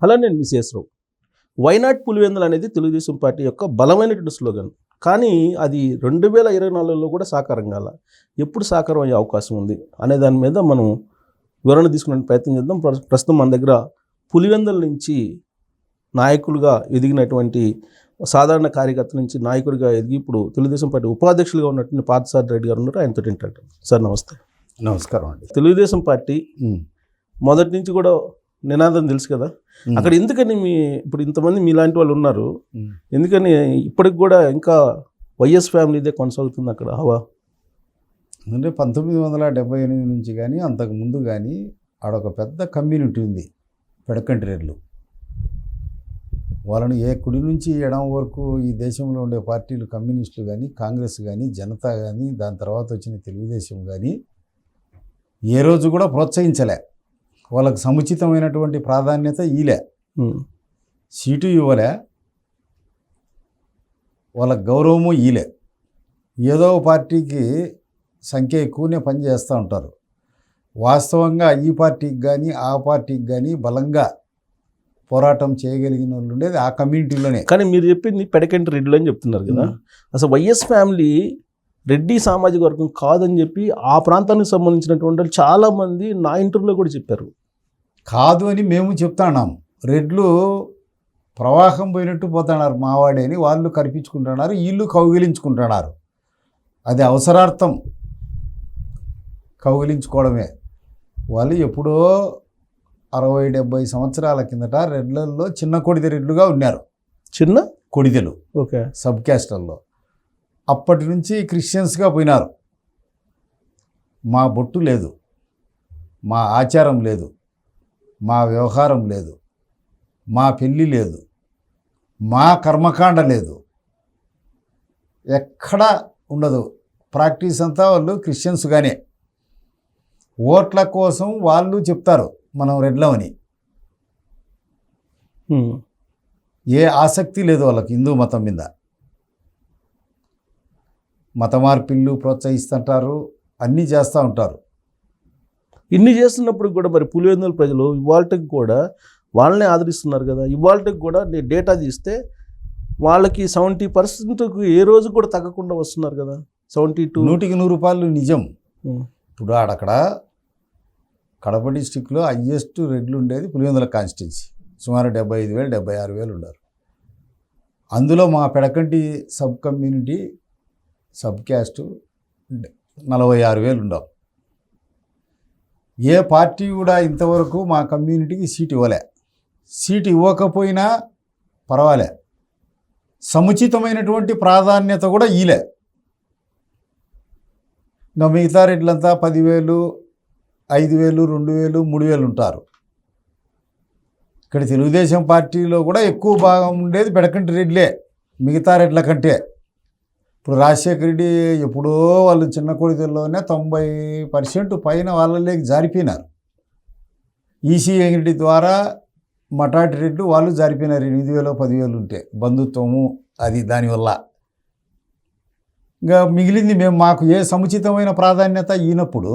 Hello, నేను మీ Sesha Rao. Why not Pulivendula అనేది Telugu Desam party యొక్క బలమైనటువంటి స్లోగన్. కానీ అది 2024లో కూడా సాకారం కాల. ఎప్పుడు సాకారం అయ్యే అవకాశం ఉంది అనే దాని మీద మనం వివరణ తీసుకునే ప్రయత్నం చేద్దాం. ప్రస్తుతం మన దగ్గర పులివెందుల నుంచి నాయకులుగా ఎదిగినటువంటి సాధారణ కార్యకర్త నుంచి నాయకుడిగా ఎదిగి ఇప్పుడు తెలుగుదేశం పార్టీ ఉపాధ్యక్షులుగా ఉన్నటువంటి పార్థసారథి రెడ్డి గారు ఉన్నారు. ఆయనతో ఇంటరాక్ట్. సార్ నమస్తే. నమస్కారం అండి. తెలుగుదేశం పార్టీ మొదటి నుంచి కూడా నినాదం తెలుసు కదా, అక్కడ ఎందుకని ఇప్పుడు ఇంతమంది మీలాంటి వాళ్ళు ఉన్నారు, ఎందుకని ఇప్పటికి కూడా ఇంకా వైఎస్ ఫ్యామిలీదే కొనసాగుతుంది అక్కడ హవా? అంటే 1978 నుంచి కానీ అంతకు ముందు కానీ ఆడొక పెద్ద కమ్యూనిటీ ఉంది, పెడకంటి రెడ్లు. వాళ్ళని ఏ కుడి నుంచి ఎడమ వరకు ఈ దేశంలో ఉండే పార్టీలు, కమ్యూనిస్టులు కానీ, కాంగ్రెస్ కానీ, జనతా కానీ, దాని తర్వాత వచ్చిన తెలుగుదేశం కానీ ఏ రోజు కూడా ప్రోత్సహించలే. వాళ్ళకు సముచితమైనటువంటి ప్రాధాన్యత ఈలే, సీటు ఇవ్వలే, వాళ్ళకి గౌరవము ఈలే. ఏదో పార్టీకి సంఖ్య ఎక్కువనే పనిచేస్తూ ఉంటారు. వాస్తవంగా ఈ పార్టీకి కానీ ఆ పార్టీకి కానీ బలంగా పోరాటం చేయగలిగిన వాళ్ళు ఉండేది ఆ కమ్యూనిటీలోనే. కానీ మీరు చెప్పింది పెడకంటి రెడ్లు అని చెప్తున్నారు కదా, అసలు వైఎస్ ఫ్యామిలీ రెడ్డి సామాజిక వర్గం కాదని చెప్పి ఆ ప్రాంతానికి సంబంధించినటువంటి వాళ్ళు చాలామంది నా ఇంటర్వ్యూలో కూడా చెప్పారు. కాదు అని మేము చెప్తున్నాం. రెడ్లు ప్రవాహం పోయినట్టు పోతున్నారు మావాడే అని వాళ్ళు కల్పించుకుంటున్నారు, వీళ్ళు కౌగిలించుకుంటున్నారు. అది అవసరార్థం కౌగిలించుకోవడమే. వాళ్ళు ఎప్పుడో 60-70 సంవత్సరాల కిందట రెడ్లలో చిన్న కొడిద రెడ్లుగా ఉన్నారు. చిన్న కొడిదెలు, ఓకే, సబ్ క్యాస్టల్లో. అప్పటి నుంచి క్రిస్టియన్స్గా పోయినారు. మా బొట్టు లేదు, మా ఆచారం లేదు, మా వ్యవహారం లేదు, మా పెళ్ళి లేదు, మా కర్మకాండ లేదు, ఎక్కడా ఉండదు. ప్రాక్టీస్ అంతా వాళ్ళు క్రిస్టియన్స్గానే. ఓట్ల కోసం వాళ్ళు చెప్తారు మనం రెడ్లమని. ఏ ఆసక్తి లేదు వాళ్ళకి హిందూ మతం మీద. మత మార్పిళ్ళు ప్రోత్సహిస్తుంటారు, అన్నీ చేస్తూ ఉంటారు. ఇన్ని చేస్తున్నప్పుడు కూడా మరి పులివెందుల ప్రజలు ఇవాళకి కూడా వాళ్ళనే ఆదరిస్తున్నారు కదా. ఇవాళకి కూడా నేను డేటా తీస్తే వాళ్ళకి 70% ఏ రోజు కూడా తగ్గకుండా వస్తున్నారు కదా. 72 100కి 100 రూపాయలు నిజం. ఇప్పుడు ఆడక్కడ కడప డిస్టిక్లో హయ్యెస్ట్ రెడ్లు ఉండేది పులివెందుల కాన్స్టిట్యున్సీ. సుమారు 75,000 76,000 ఉన్నారు. అందులో మా Pedakanti sub community sub caste 46,000 ఉండవు. ఏ పార్టీ కూడా ఇంతవరకు మా కమ్యూనిటీకి సీట్ ఇవ్వలే. సీట్ ఇవ్వకపోయినా పర్వాలే, సముచితమైనటువంటి ప్రాధాన్యత కూడా ఈలే. ఇంకా మిగతా రెడ్లంతా 10,000, 5,000, 2,000, 3,000 ఉంటారు. ఇక్కడ తెలుగుదేశం పార్టీలో కూడా ఎక్కువ భాగం ఉండేది పెడకంటి రెడ్లే మిగతా రెడ్ల కంటే. ఇప్పుడు రాజశేఖర రెడ్డి ఎప్పుడో వాళ్ళు చిన్న కొడిదల్లోనే 90% పైన వాళ్ళకి జారిపోయినారు. ఈసీ రెడ్డి ద్వారా మటాటి రెడ్లు వాళ్ళు జారిపోయినారు. 8,000, 10,000 ఉంటే బంధుత్వము అది దానివల్ల. ఇంకా మిగిలింది మేము మాకు ఏ సముచితమైన ప్రాధాన్యత ఈనప్పుడు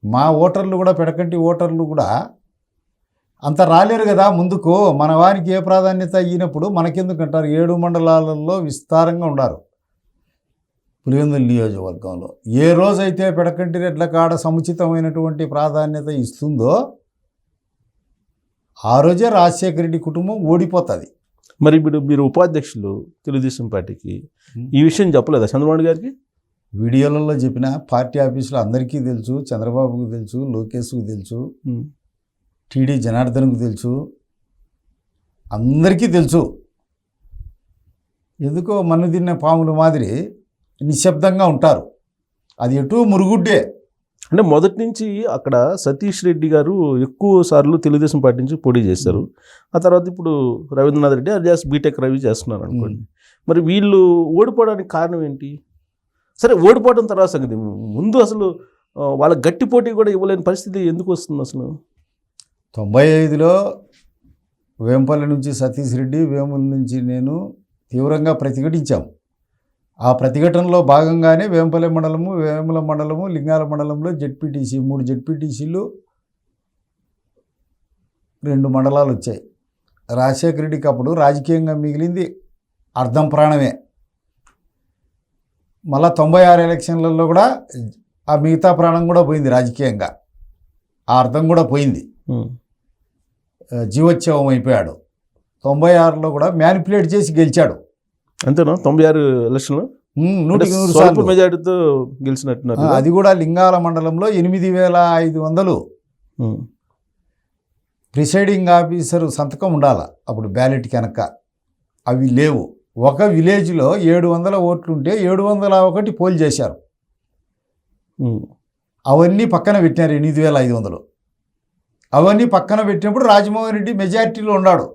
మా ఓటర్లు కూడా పెడకంటి ఓటర్లు కూడా అంత రాలేరు కదా ముందుకు. మన వారికి ఏ ప్రాధాన్యత అయినప్పుడు మనకెందుకు అంటారు. 7 మండలాలలో విస్తారంగా ఉన్నారు పులివెందుల నియోజకవర్గంలో. ఏ రోజైతే పెడకంటి రెడ్ల కాడ సముచితమైనటువంటి ప్రాధాన్యత ఇస్తుందో ఆ రోజే రాజశేఖర రెడ్డి కుటుంబం ఓడిపోతుంది. మరి ఇప్పుడు మీరు ఉపాధ్యక్షులు తెలుగుదేశం పార్టీకి, ఈ విషయం చెప్పలేదా చంద్రబాబు గారికి? వీడియోలలో చెప్పిన పార్టీ ఆఫీసులో అందరికీ తెలుసు, చంద్రబాబుకు తెలుసు, లోకేష్కు తెలుసు, టీడీ జనార్దన్కు తెలుసు, అందరికీ తెలుసు. ఎందుకో మన్ను తిన్న పాముల మాదిరి నిశ్శబ్దంగా ఉంటారు. అది ఎటు మురుగుడ్డే. అంటే మొదటి నుంచి అక్కడ సతీష్ రెడ్డి గారు ఎక్కువ సార్లు తెలుగుదేశం పార్టీ నుంచి పోటీ చేశారు. ఆ తర్వాత ఇప్పుడు రవీంద్రనాథ్ రెడ్డి అలియాస్ బీటెక్ రవి చేస్తున్నారు అనుకోండి. మరి వీళ్ళు ఓడిపోవడానికి కారణం ఏంటి? సరే, ఓడిపోవడం తర్వాత సంగతి, ముందు అసలు వాళ్ళ గట్టి పోటీ కూడా ఇవ్వలేని పరిస్థితి ఎందుకు వస్తుంది అసలు? 95లో వేంపల్లి నుంచి సతీష్ రెడ్డి, వేముల నుంచి నేను తీవ్రంగా ప్రతిఘటించాం. ఆ ప్రతిఘటనలో భాగంగానే వేంపల్లి మండలము, వేముల మండలము, లింగాల మండలంలో జెడ్పీటీసీ 3 జెడ్పీటీసీలు 2 మండలాలు వచ్చాయి. రాజశేఖర రెడ్డికి అప్పుడు రాజకీయంగా మిగిలింది అర్ధం ప్రాణమే. మళ్ళా 96 ఎలక్షన్లలో కూడా ఆ మిగతా ప్రాణం కూడా పోయింది రాజకీయంగా. ఆ అర్థం కూడా పోయింది. జీవోత్సవం అయిపోయాడు. 96లో కూడా మ్యానిపులేట్ చేసి గెలిచాడు. అంతేనా? 96 ఎలక్షన్లో 100% మెజారిటీతో గెలిచినట్టున్నారు. అది కూడా లింగాల మండలంలో 8500 ప్రిసైడింగ్ ఆఫీసర్ సంతకం ఉండాల అప్పుడు బ్యాలెట్ కనుక. అవి లేవు. ఒక విలేజ్లో 700 ఓట్లుంటే 701 పోల్ చేశారు. అవన్నీ పక్కన పెట్టినారు. 8500 అవన్నీ పక్కన పెట్టినప్పుడు రాజమోహన్ రెడ్డి మెజారిటీలో ఉన్నాడు.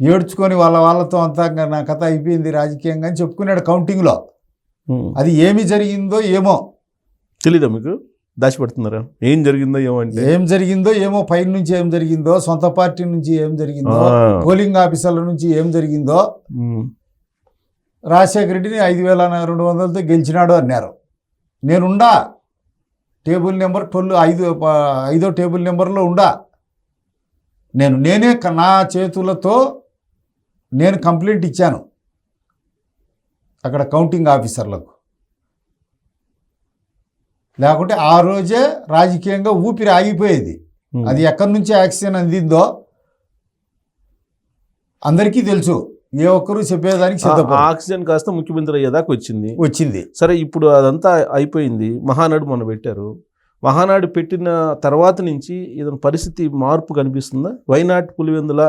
ఏడ్చుకొని వాళ్ళతో అంతా నా కథ అయిపోయింది రాజకీయంగా అని చెప్పుకున్నాడు కౌంటింగ్లో. అది ఏమి జరిగిందో ఏమో తెలీదా మీకు? దాచిపెడుతున్నారా? ఏం జరిగిందో ఏమో అంటే ఏం జరిగిందో ఏమో, పైన నుంచి ఏం జరిగిందో, సొంత పార్టీ నుంచి ఏం జరిగిందో, పోలింగ్ ఆఫీసర్ల నుంచి ఏం జరిగిందో. రాజశేఖర రెడ్డిని 5200తో గెలిచినాడు అన్నారు. నేనుండా టేబుల్ నెంబర్ 12 5వ టేబుల్ నెంబర్లో ఉండా. నేనే నా చేతులతో నేను కంప్లైంట్ ఇచ్చాను అక్కడ కౌంటింగ్ ఆఫీసర్లకు. లేకుంటే ఆ రోజే రాజకీయంగా ఊపిరి ఆగిపోయేది. అది ఎక్కడి నుంచి యాక్షన్ అందిందో అందరికీ తెలుసు. ఏ ఒక్కరూ చెప్పేదానికి ఆక్సిజన్ కాస్త ముఖ్యమంత్రి అయ్యేదాకా వచ్చింది. సరే, ఇప్పుడు అదంతా అయిపోయింది. మహానాడు మొన్న పెట్టారు. మహానాడు పెట్టిన తర్వాత నుంచి ఏదైనా పరిస్థితి మార్పు కనిపిస్తుందా? వైనాట్ పులివెందుల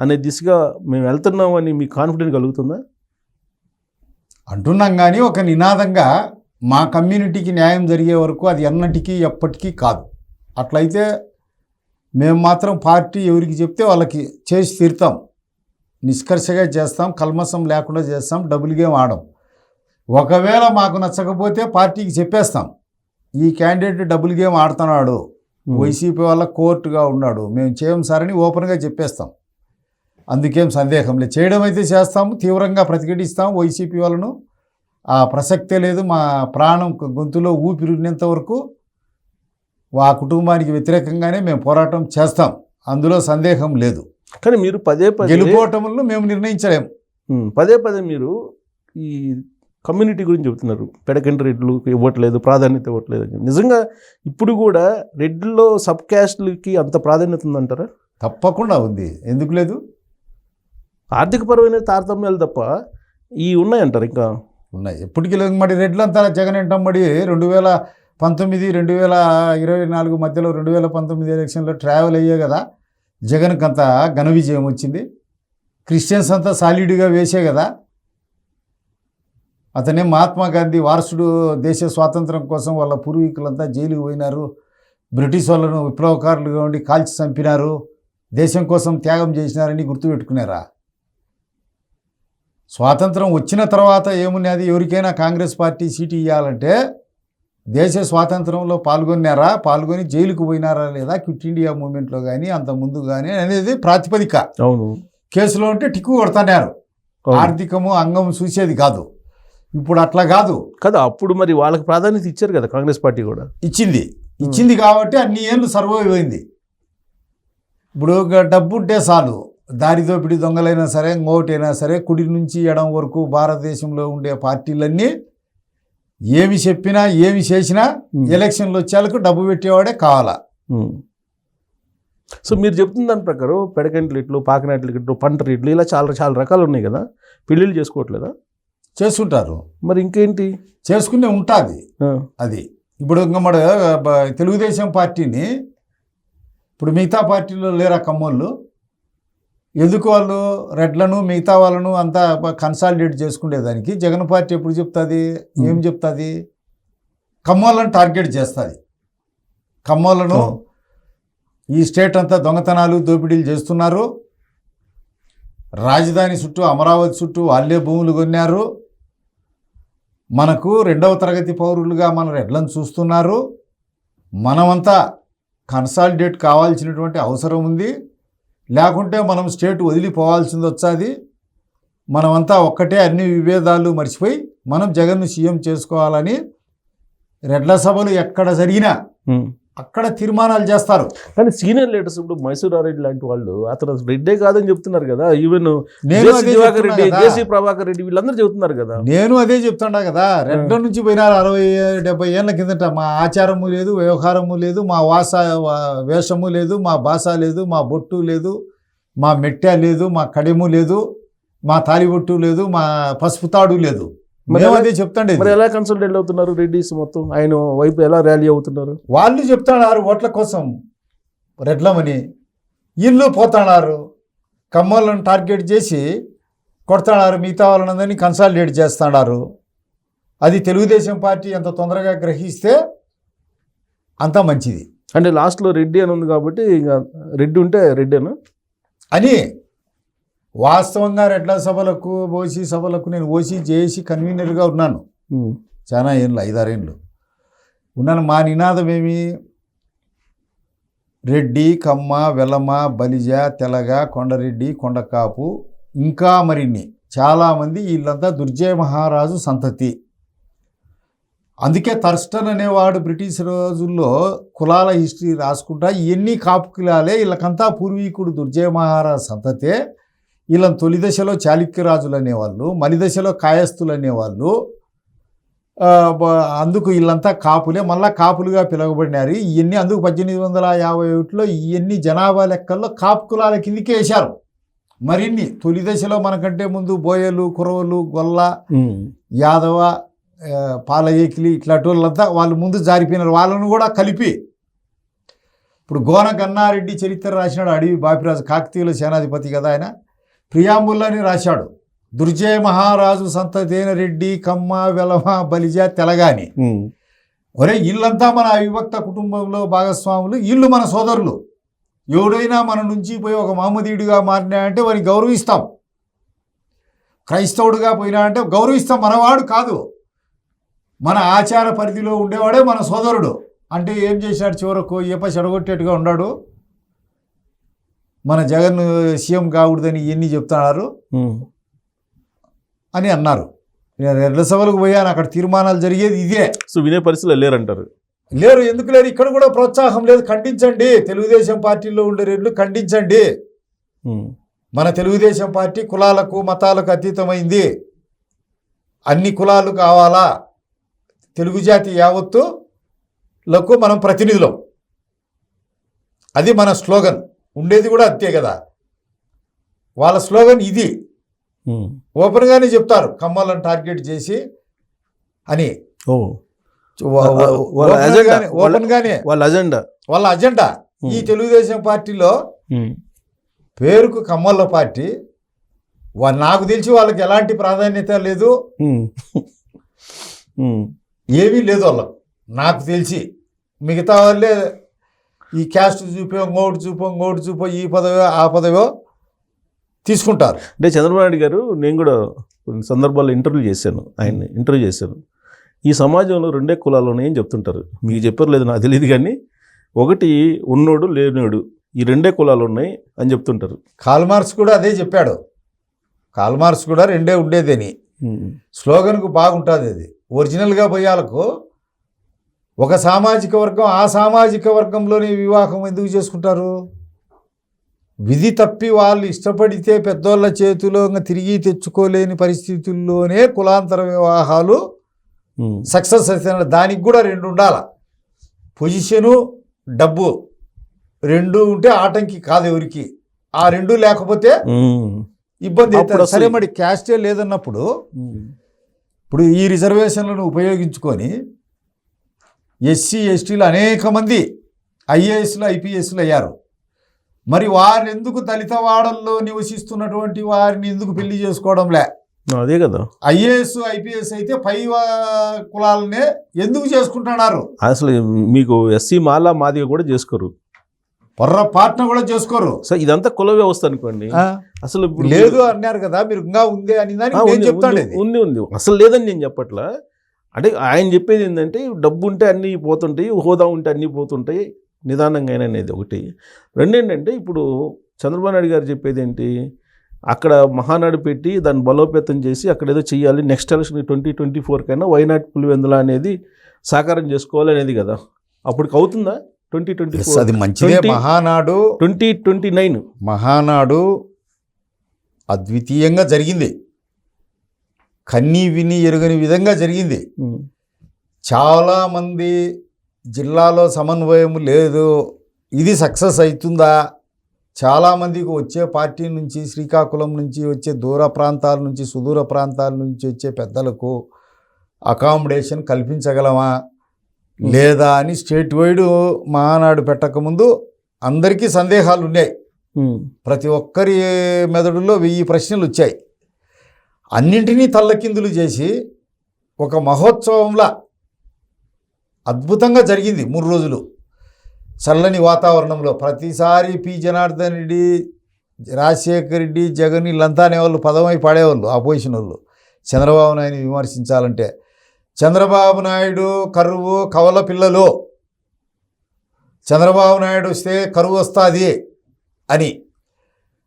అనే దిశగా మేము వెళ్తున్నామని మీకు కాన్ఫిడెంట్ కలుగుతుందా? అంటున్నాం కానీ ఒక నినాదంగా మా కమ్యూనిటీకి న్యాయం జరిగే వరకు అది ఎన్నటికీ ఎప్పటికీ కాదు. అట్లయితే మేము మాత్రం పార్టీ ఎవరికి చెప్తే వాళ్ళకి చేసి తీరుతాం. నిష్కర్షగా చేస్తాం, కల్మసం లేకుండా చేస్తాం, డబుల్ గేమ్ ఆడం. ఒకవేళ మాకు నచ్చకపోతే పార్టీకి చెప్పేస్తాం, ఈ క్యాండిడేట్ డబుల్ గేమ్ ఆడుతున్నాడు, వైసీపీ వాళ్ళ కోర్టుగా ఉన్నాడు, మేము చేయం సార్ అని ఓపెన్గా చెప్పేస్తాం. అందుకేం సందేహం లేదు. చేయడం అయితే చేస్తాము, తీవ్రంగా ప్రతిఘటిస్తాం వైసీపీ వాళ్ళను. ఆ ప్రసక్తే లేదు. మా ప్రాణం గొంతులో ఊపిరినంత వరకు ఆ కుటుంబానికి వ్యతిరేకంగానే మేము పోరాటం చేస్తాం. అందులో సందేహం లేదు. కానీ మీరు పదే గెలుపోవటంలో మేము నిర్ణయించలేము. పదే మీరు ఈ కమ్యూనిటీ గురించి చెబుతున్నారు. పెడకంటి రెడ్లు ఇవ్వట్లేదు, ప్రాధాన్యత ఇవ్వట్లేదు అని. నిజంగా ఇప్పుడు కూడా రెడ్లలో సబ్ క్యాస్ట్లకి అంత ప్రాధాన్యత ఉందంటారా? తప్పకుండా ఉంది. ఎందుకు లేదు? ఆర్థికపరమైన తారతమ్యాలు తప్ప ఈ ఉన్నాయంటారు. ఇంకా ఉన్నాయి. ఎప్పటికీ లేదు. మరి రెడ్లంతా జగన్ ఎంటమ్మడి 2019 2024 మధ్యలో 2019 ఎలక్షన్లో ట్రావెల్ అయ్యే కదా జగన్కి అంత ఘన విజయం వచ్చింది. క్రిస్టియన్స్ అంతా సాలిడ్గా వేసే కదా. అతనే మహాత్మా గాంధీ వారసుడు. దేశ స్వాతంత్రం కోసం వాళ్ళ పూర్వీకులంతా జైలుకు పోయినారు. బ్రిటిష్ వాళ్ళను విప్లవకారులుగా ఉండి కాల్చి చంపినారు. దేశం కోసం త్యాగం చేసినారని గుర్తుపెట్టుకున్నారా? స్వాతంత్రం వచ్చిన తర్వాత ఏమున్నది? ఎవరికైనా కాంగ్రెస్ పార్టీ సీటు ఇవ్వాలంటే దేశ స్వాతంత్రంలో పాల్గొని జైలుకు పోయినారా లేదా, క్విట్ ఇండియా మూవ్మెంట్లో కానీ అంత ముందు కానీ అనేది ప్రాతిపదిక. అవును. కేసులో ఉంటే టిక్కు కొడుతున్నారు. ఆర్థికము అంగము చూసేది కాదు. ఇప్పుడు అట్లా కాదు కదా. అప్పుడు మరి వాళ్ళకి ప్రాధాన్యత ఇచ్చారు కదా, కాంగ్రెస్ పార్టీ కూడా ఇచ్చింది కాబట్టి అన్ని ఏళ్ళు సర్వైవ్ అయింది. ఇప్పుడు డబ్బు ఉంటే చాలు. దారిదోపిడి దొంగలైనా సరే, ఇంకోటైనా సరే, కుడి నుంచి ఎడం వరకు భారతదేశంలో ఉండే పార్టీలన్నీ ఏమి చెప్పినా ఏమి చేసినా ఎలక్షన్లు వచ్చేందుకు డబ్బు పెట్టేవాడే కావాలా. సో మీరు చెప్తున్న దాని ప్రకారం పెడకంటి రేట్లు, పాకనాటి రేట్లు, పంట రేట్లు ఇలా చాలా రకాలు ఉన్నాయి కదా. పెళ్ళిళ్ళు చేసుకోవట్లేదా? చేసుకుంటారు. మరి ఇంకేంటి చేసుకునే ఉంటుంది. అది ఇప్పుడు ఇంకా మన తెలుగుదేశం పార్టీని ఇప్పుడు మిగతా పార్టీలో లేరా కమ్మోళ్ళు? ఎందుకు వాళ్ళు రెడ్లను మిగతా వాళ్ళను అంతా కన్సాలిడేట్ చేసుకునేదానికి జగన్ పార్టీ ఎప్పుడు చెప్తుంది? ఏం చెప్తుంది? కమ్మోళ్ళను టార్గెట్ చేస్తుంది. కమ్మోళ్ళను ఈ స్టేట్ అంతా దొంగతనాలు దోపిడీలు చేస్తున్నారు. రాజధాని చుట్టూ, అమరావతి చుట్టూ వాళ్ళే భూములు కొన్నారు. మనకు 2వ తరగతి పౌరులుగా మన రెడ్లను చూస్తున్నారు. మనమంతా కన్సాలిడేట్ కావాల్సినటువంటి అవసరం ఉంది. లేకుంటే మనం స్టేట్ వదిలిపోవాల్సింది వచ్చాది. మనమంతా ఒక్కటే, అన్ని విభేదాలు మర్చిపోయి మనం జగన్ను సీఎం చేసుకోవాలని రెడ్ల సభలు ఎక్కడ జరిగినా అక్కడ తీర్మానాలు చేస్తారు. కానీ సీనియర్ లీడర్స్ ఇప్పుడు మైసూరారెడ్డి లాంటి వాళ్ళు అతను రెడ్డే కాదని చెప్తున్నారు కదా. ఈవెన్ నేను అదే దివాకర్ చెప్తున్నా రెడ్డి, కదా. జేసీ ప్రభాకర్ రెడ్డి వీళ్ళందరూ చెబుతున్నారు కదా. నేను అదే చెప్తాడా కదా. రెడ్డ నుంచి పోయినారు 60-70 ఏళ్ళ కిందట. మా ఆచారము లేదు, వ్యవహారము లేదు, మా వేషము లేదు, మా భాష లేదు, మా బొట్టు లేదు, మా మెట్టె లేదు, మా కడెము లేదు, మా తాలిబొట్టు లేదు, మా పసుపు తాడు లేదు. మేము అదే చెప్తాండే. మరి ఎలా కన్సల్టెంట్ అవుతున్నారు రెడ్డిస్ మొత్తం? ఆయన వైపు ఎలా ర్యాలీ అవుతున్నారు? వాళ్ళు చెప్తున్నారు ఓట్ల కోసం రెడ్లమని, ఇల్లు పోతున్నారు, కమ్మలను టార్గెట్ చేసి కొడుతున్నారు, మిగతా వాళ్ళని కన్సాలిడేట్ చేస్తున్నారు. అది తెలుగుదేశం పార్టీ ఎంత తొందరగా గ్రహిస్తే అంత మంచిది. అంటే లాస్ట్లో రెడ్డి అని ఉంది కాబట్టి ఇంకా రెడ్డి ఉంటే రెడ్డేనా అని. వాస్తవంగా రెడ్ల సభలకు, ఓసీ సభలకు నేను ఓసీ చేసి కన్వీనర్గా ఉన్నాను. చాలా ఏళ్ళు, 5-6 ఏళ్ళు ఉన్నాను. మా నినాదం ఏమి? రెడ్డి, కమ్మ, వెలమ, బలిజ, తెలగ, కొండరెడ్డి, కొండకాపు, ఇంకా మరిన్ని చాలామంది వీళ్ళంతా దుర్జయ మహారాజు సంతతి. అందుకే థర్స్టన్ అనేవాడు బ్రిటిష్ రోజుల్లో కులాల హిస్టరీ రాసుకుంటా ఇవన్నీ కాపు కులాలే, వీళ్ళకంతా పూర్వీకుడు దుర్జయ మహారాజు సంతతే. వీళ్ళని తొలి దశలో చాళుక్యరాజులు అనేవాళ్ళు, మలి దశలో కాయస్థులు అనేవాళ్ళు. అందుకు వీళ్ళంతా కాపులే, మళ్ళా కాపులుగా పిలువబడినారు. ఇవన్నీ అందుకు 1851లో ఇవన్నీ జనాభా లెక్కల్లో కాపు కులాల కిందికి వేశారు. మరిన్ని తొలి దశలో మనకంటే ముందు బోయలు, కురవలు, గొల్ల, యాదవ, పాలయేకిలి ఇట్లాంటి వాళ్ళంతా వాళ్ళు ముందు జారిపోయినారు. వాళ్ళను కూడా కలిపి ఇప్పుడు గోన గన్నారెడ్డి చరిత్ర రాసినాడు. అడవి బాపిరాజు కాకతీయుల సేనాధిపతి కదా ఆయన. ప్రియాంబుల్ని రాశాడు. దుర్జయ మహారాజు సంతతేన రెడ్డి, కమ్మ, వెలమ, బలిజ, తెలగాని. ఒరే ఇల్లంతా మన అవిభక్త కుటుంబంలో భాగస్వాములు, ఇల్లు మన సోదరులు. ఎవడైనా మన నుంచి పోయి ఒక మహమ్మదీయుడిగా మారినాడంటే వారికి గౌరవిస్తాం. క్రైస్తవుడిగా పోయినా అంటే గౌరవిస్తాం. మనవాడు కాదు, మన ఆచార పరిధిలో ఉండేవాడే మన సోదరుడు. అంటే ఏం చేశాడు చివరకు? ఏప చెడగొట్టేట్టుగా ఉన్నాడు. మన జగన్ సీఎం కాకూడదని ఇవన్నీ చెప్తున్నారు అని అన్నారు. నేను రెడ్ల సభలకు పోయాను, అక్కడ తీర్మానాలు జరిగేది ఇదే. సో వినే పరిస్థితులు లేరంటారు? లేరు. ఎందుకు లేరు? ఇక్కడ కూడా ప్రోత్సాహం లేదు. ఖండించండి, తెలుగుదేశం పార్టీలో ఉండే రెడ్లు ఖండించండి. మన తెలుగుదేశం పార్టీ కులాలకు మతాలకు అతీతమైంది. అన్ని కులాలు కావాలా, తెలుగు జాతి యావత్తులకు మనం ప్రతినిధులం. అది మన స్లోగన్. ఉండేది కూడా అంతే కదా. వాళ్ళ స్లోగన్ ఇది. ఓపెన్గానే చెప్తారు కమ్మలను టార్గెట్ చేసి అని. ఓపెన్గానే వాళ్ళ అజెండా. ఈ తెలుగుదేశం పార్టీలో పేరుకు కమ్మల పార్టీ. నాకు తెలిసి వాళ్ళకి ఎలాంటి ప్రాధాన్యత లేదు, ఏమీ లేదు వాళ్ళకు. నాకు తెలిసి మిగతా వాళ్ళే ఈ క్యాస్ట్ చూపో, ఇంకోటి చూపో, ఈ పదవో ఆ పదవో తీసుకుంటారు. అంటే చంద్రబాబు నాయుడు గారు, నేను కూడా కొన్ని సందర్భాల్లో ఆయన్ని ఇంటర్వ్యూ చేశాను. ఈ సమాజంలో రెండే కులాలు ఉన్నాయని చెప్తుంటారు. మీకు చెప్పారు లేదు నాకు తెలియదు, కానీ ఒకటి ఉన్నోడు లేనోడు, ఈ రెండే కులాలు ఉన్నాయి అని చెప్తుంటారు. కార్ల్ కూడా అదే చెప్పాడు. కార్ల్ కూడా రెండే ఉండేదని. స్లోగన్కు బాగుంటుంది అది. ఒరిజినల్గా పోయాలకు ఒక సామాజిక వర్గం, ఆ సామాజిక వర్గంలోనే వివాహం ఎందుకు చేసుకుంటారు? విధి తప్పి వాళ్ళు ఇష్టపడితే పెద్దోళ్ళ చేతిలో తిరిగి తెచ్చుకోలేని పరిస్థితుల్లోనే కులాంతర వివాహాలు సక్సెస్ అవుతున్నాయి. దానికి కూడా 2 ఉండాల. పొజిషను, డబ్బు 2 ఉంటే ఆటంకి కాదు ఎవరికి. ఆ 2 లేకపోతే ఇబ్బంది అవుతుంది. సరే మరి క్యాస్టే లేదన్నప్పుడు ఇప్పుడు ఈ రిజర్వేషన్లను ఉపయోగించుకొని ఎస్సీ ఎస్టీలు అనేక మంది ఐఏఎస్లు ఐపీఎస్లు అయ్యారు. మరి వారిని ఎందుకు దళిత వాడల్లో నివసిస్తున్నటువంటి వారిని ఎందుకు పెళ్లి చేసుకోవడంలే? అదే కదా. ఐఏఎస్ ఐపీఎస్ అయితే పై కులాలనే ఎందుకు చేసుకుంటున్నారు? అసలు మీకు ఎస్సీ మాలా మాదిగా కూడా చేసుకోరు, పొర్రపాటున కూడా చేసుకోరు. సో ఇదంతా కుల వ్యవస్థ అనుకోండి. అసలు లేదు అన్నారు కదా మీరు, ఇంకా ఉంది అని చెప్తాను. ఉంది అసలు లేదని నేను చెప్పట్లా. అంటే ఆయన చెప్పేది ఏంటంటే డబ్బు ఉంటే అన్నీ పోతుంటాయి, హోదా ఉంటే అన్నీ పోతుంటాయి, నిదానంగా అనేది ఒకటి. రెండేంటంటే ఇప్పుడు చంద్రబాబు నాయుడు గారు చెప్పేది ఏంటి, అక్కడ మహానాడు పెట్టి దాన్ని బలోపేతం చేసి అక్కడ ఏదో చెయ్యాలి, నెక్స్ట్ ఎలక్షన్ 2024 కైనా వైనాట్ పులివెందుల అనేది సాకారం చేసుకోవాలి అనేది కదా. అప్పటికి అవుతుందా? 2024 అది మంచిదే. 2029 మహానాడు అద్వితీయంగా జరిగింది, కన్నీ విని ఎరుగని విధంగా జరిగింది. చాలామంది జిల్లాలో సమన్వయం లేదు, ఇది సక్సెస్ అవుతుందా, చాలామందికి వచ్చే పార్టీ నుంచి, శ్రీకాకుళం నుంచి వచ్చే దూర ప్రాంతాల నుంచి, సుదూర ప్రాంతాల నుంచి వచ్చే పెద్దలకు అకామిడేషన్ కల్పించగలమా లేదా అని స్టేట్ వైడ్ మహానాడు పెట్టకముందు అందరికీ సందేహాలు ఉన్నాయి. ప్రతి ఒక్కరి మెదడులో 1000 ప్రశ్నలు వచ్చాయి. అన్నింటినీ తల్లకిందులు చేసి ఒక మహోత్సవంలా అద్భుతంగా జరిగింది 3 రోజులు చల్లని వాతావరణంలో. ప్రతిసారి పి జనార్దన్ రెడ్డి, రాజశేఖర్ రెడ్డి, జగన్ వీళ్ళంతా అనేవాళ్ళు పదమై పాడేవాళ్ళు ఆపోజిషన్ వాళ్ళు. చంద్రబాబు నాయుడు విమర్శించాలంటే చంద్రబాబు నాయుడు కరువు కవల పిల్లలు, చంద్రబాబు నాయుడు వస్తే కరువు వస్తుంది అని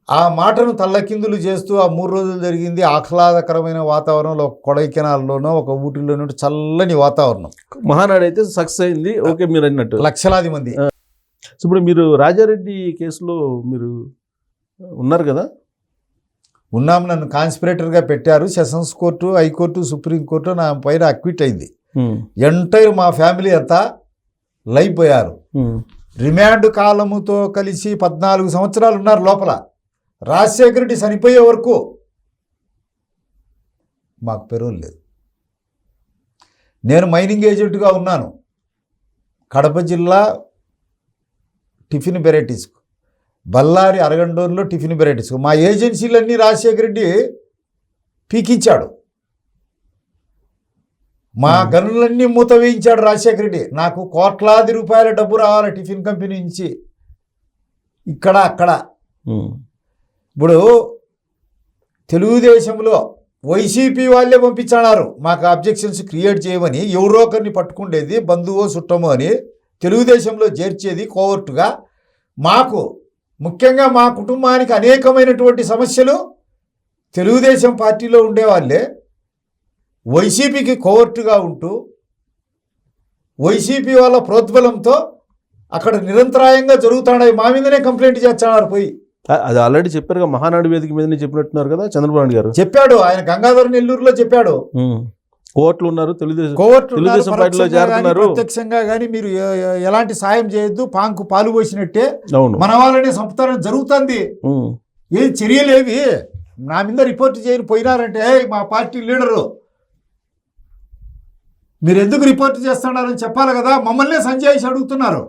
ఆ మాటను తల్లకిందులు చేస్తూ ఆ 3 రోజులు జరిగింది. ఆహ్లాదకరమైన వాతావరణంలో ఒక కొడైకెనాల్లోనో ఒక ఊటీలోనో చల్లని వాతావరణం. మహానాడు అయితే సక్సెస్ అయింది. ఓకే, మీరు అన్నట్టు లక్షలాది మంది. సో ఇప్పుడు మీరు రాజారెడ్డి కేసులో మీరు ఉన్నారు కదా? ఉన్నాము. నన్ను కాన్స్పిరేటర్గా పెట్టారు. సెషన్స్ కోర్టు, హైకోర్టు, సుప్రీంకోర్టు నా పైన అక్విట్ అయింది. ఎంటైర్ మా ఫ్యామిలీ అంతా లైవ్ పోయారు. రిమాండ్ కాలముతో కలిసి 14 సంవత్సరాలు ఉన్నారు లోపల. రాజశేఖర రెడ్డి చనిపోయే వరకు మాకు పెరోల్ లేదు. నేను మైనింగ్ ఏజెంట్గా ఉన్నాను కడప జిల్లా టిఫిన్ వెరైటీస్కు, బళ్ళారి అరగండోన్లో టిఫిన్ వెరైటీస్కు. మా ఏజెన్సీలన్నీ రాజశేఖర రెడ్డి పీకించాడు. మా గనులన్నీ మూత వేయించాడు రాజశేఖర రెడ్డి. నాకు కోట్లాది రూపాయల డబ్బు రావాలి టిఫిన్ కంపెనీ నుంచి, ఇక్కడ అక్కడ. ఇప్పుడు తెలుగుదేశంలో వైసీపీ వాళ్ళే పంపించారు మాకు అబ్జెక్షన్స్ క్రియేట్ చేయమని. ఎవరో ఒకరిని పట్టుకుండేది, బంధువో చుట్టమో అని తెలుగుదేశంలో చేర్చేది కోవర్టుగా. మాకు ముఖ్యంగా మా కుటుంబానికి అనేకమైనటువంటి సమస్యలు తెలుగుదేశం పార్టీలో ఉండేవాళ్ళే వైసీపీకి కోవర్టుగా ఉంటూ వైసీపీ వాళ్ళ ప్రోద్బలంతో అక్కడ నిరంతరాయంగా జరుగుతున్నాయి. మా మీదనే కంప్లైంట్ చేస్తున్నారు పోయి. అది ఆల్రెడీ చెప్పారు కదా, మహానాడు వేదిక మీదనే చెప్పినట్టున్నారు కదా చంద్రబాబు నాయుడు గారు. చెప్పాడు, ఆయన గంగాధర్ నెల్లూరులో చెప్పాడు. కోర్టులు ఉన్నారు, తెలుగుదేశం పార్టీలో చేరుతున్నారు. ప్రత్యక్షంగా కానీ మీరు ఎలాంటి సాయం చేయొద్దు, పాంకు పాలు పోసినట్టే అవును మన వాళ్ళనే సంపుతారని జరుగుతుంది. ఏ చర్యలేవి నా మీద రిపోర్ట్ చేయని పోయినారంటే మా పార్టీ లీడరు మీరు ఎందుకు రిపోర్ట్ చేస్తున్నారని చెప్పాలి కదా. మమ్మల్నే సంజయ్ అడుగుతున్నారు.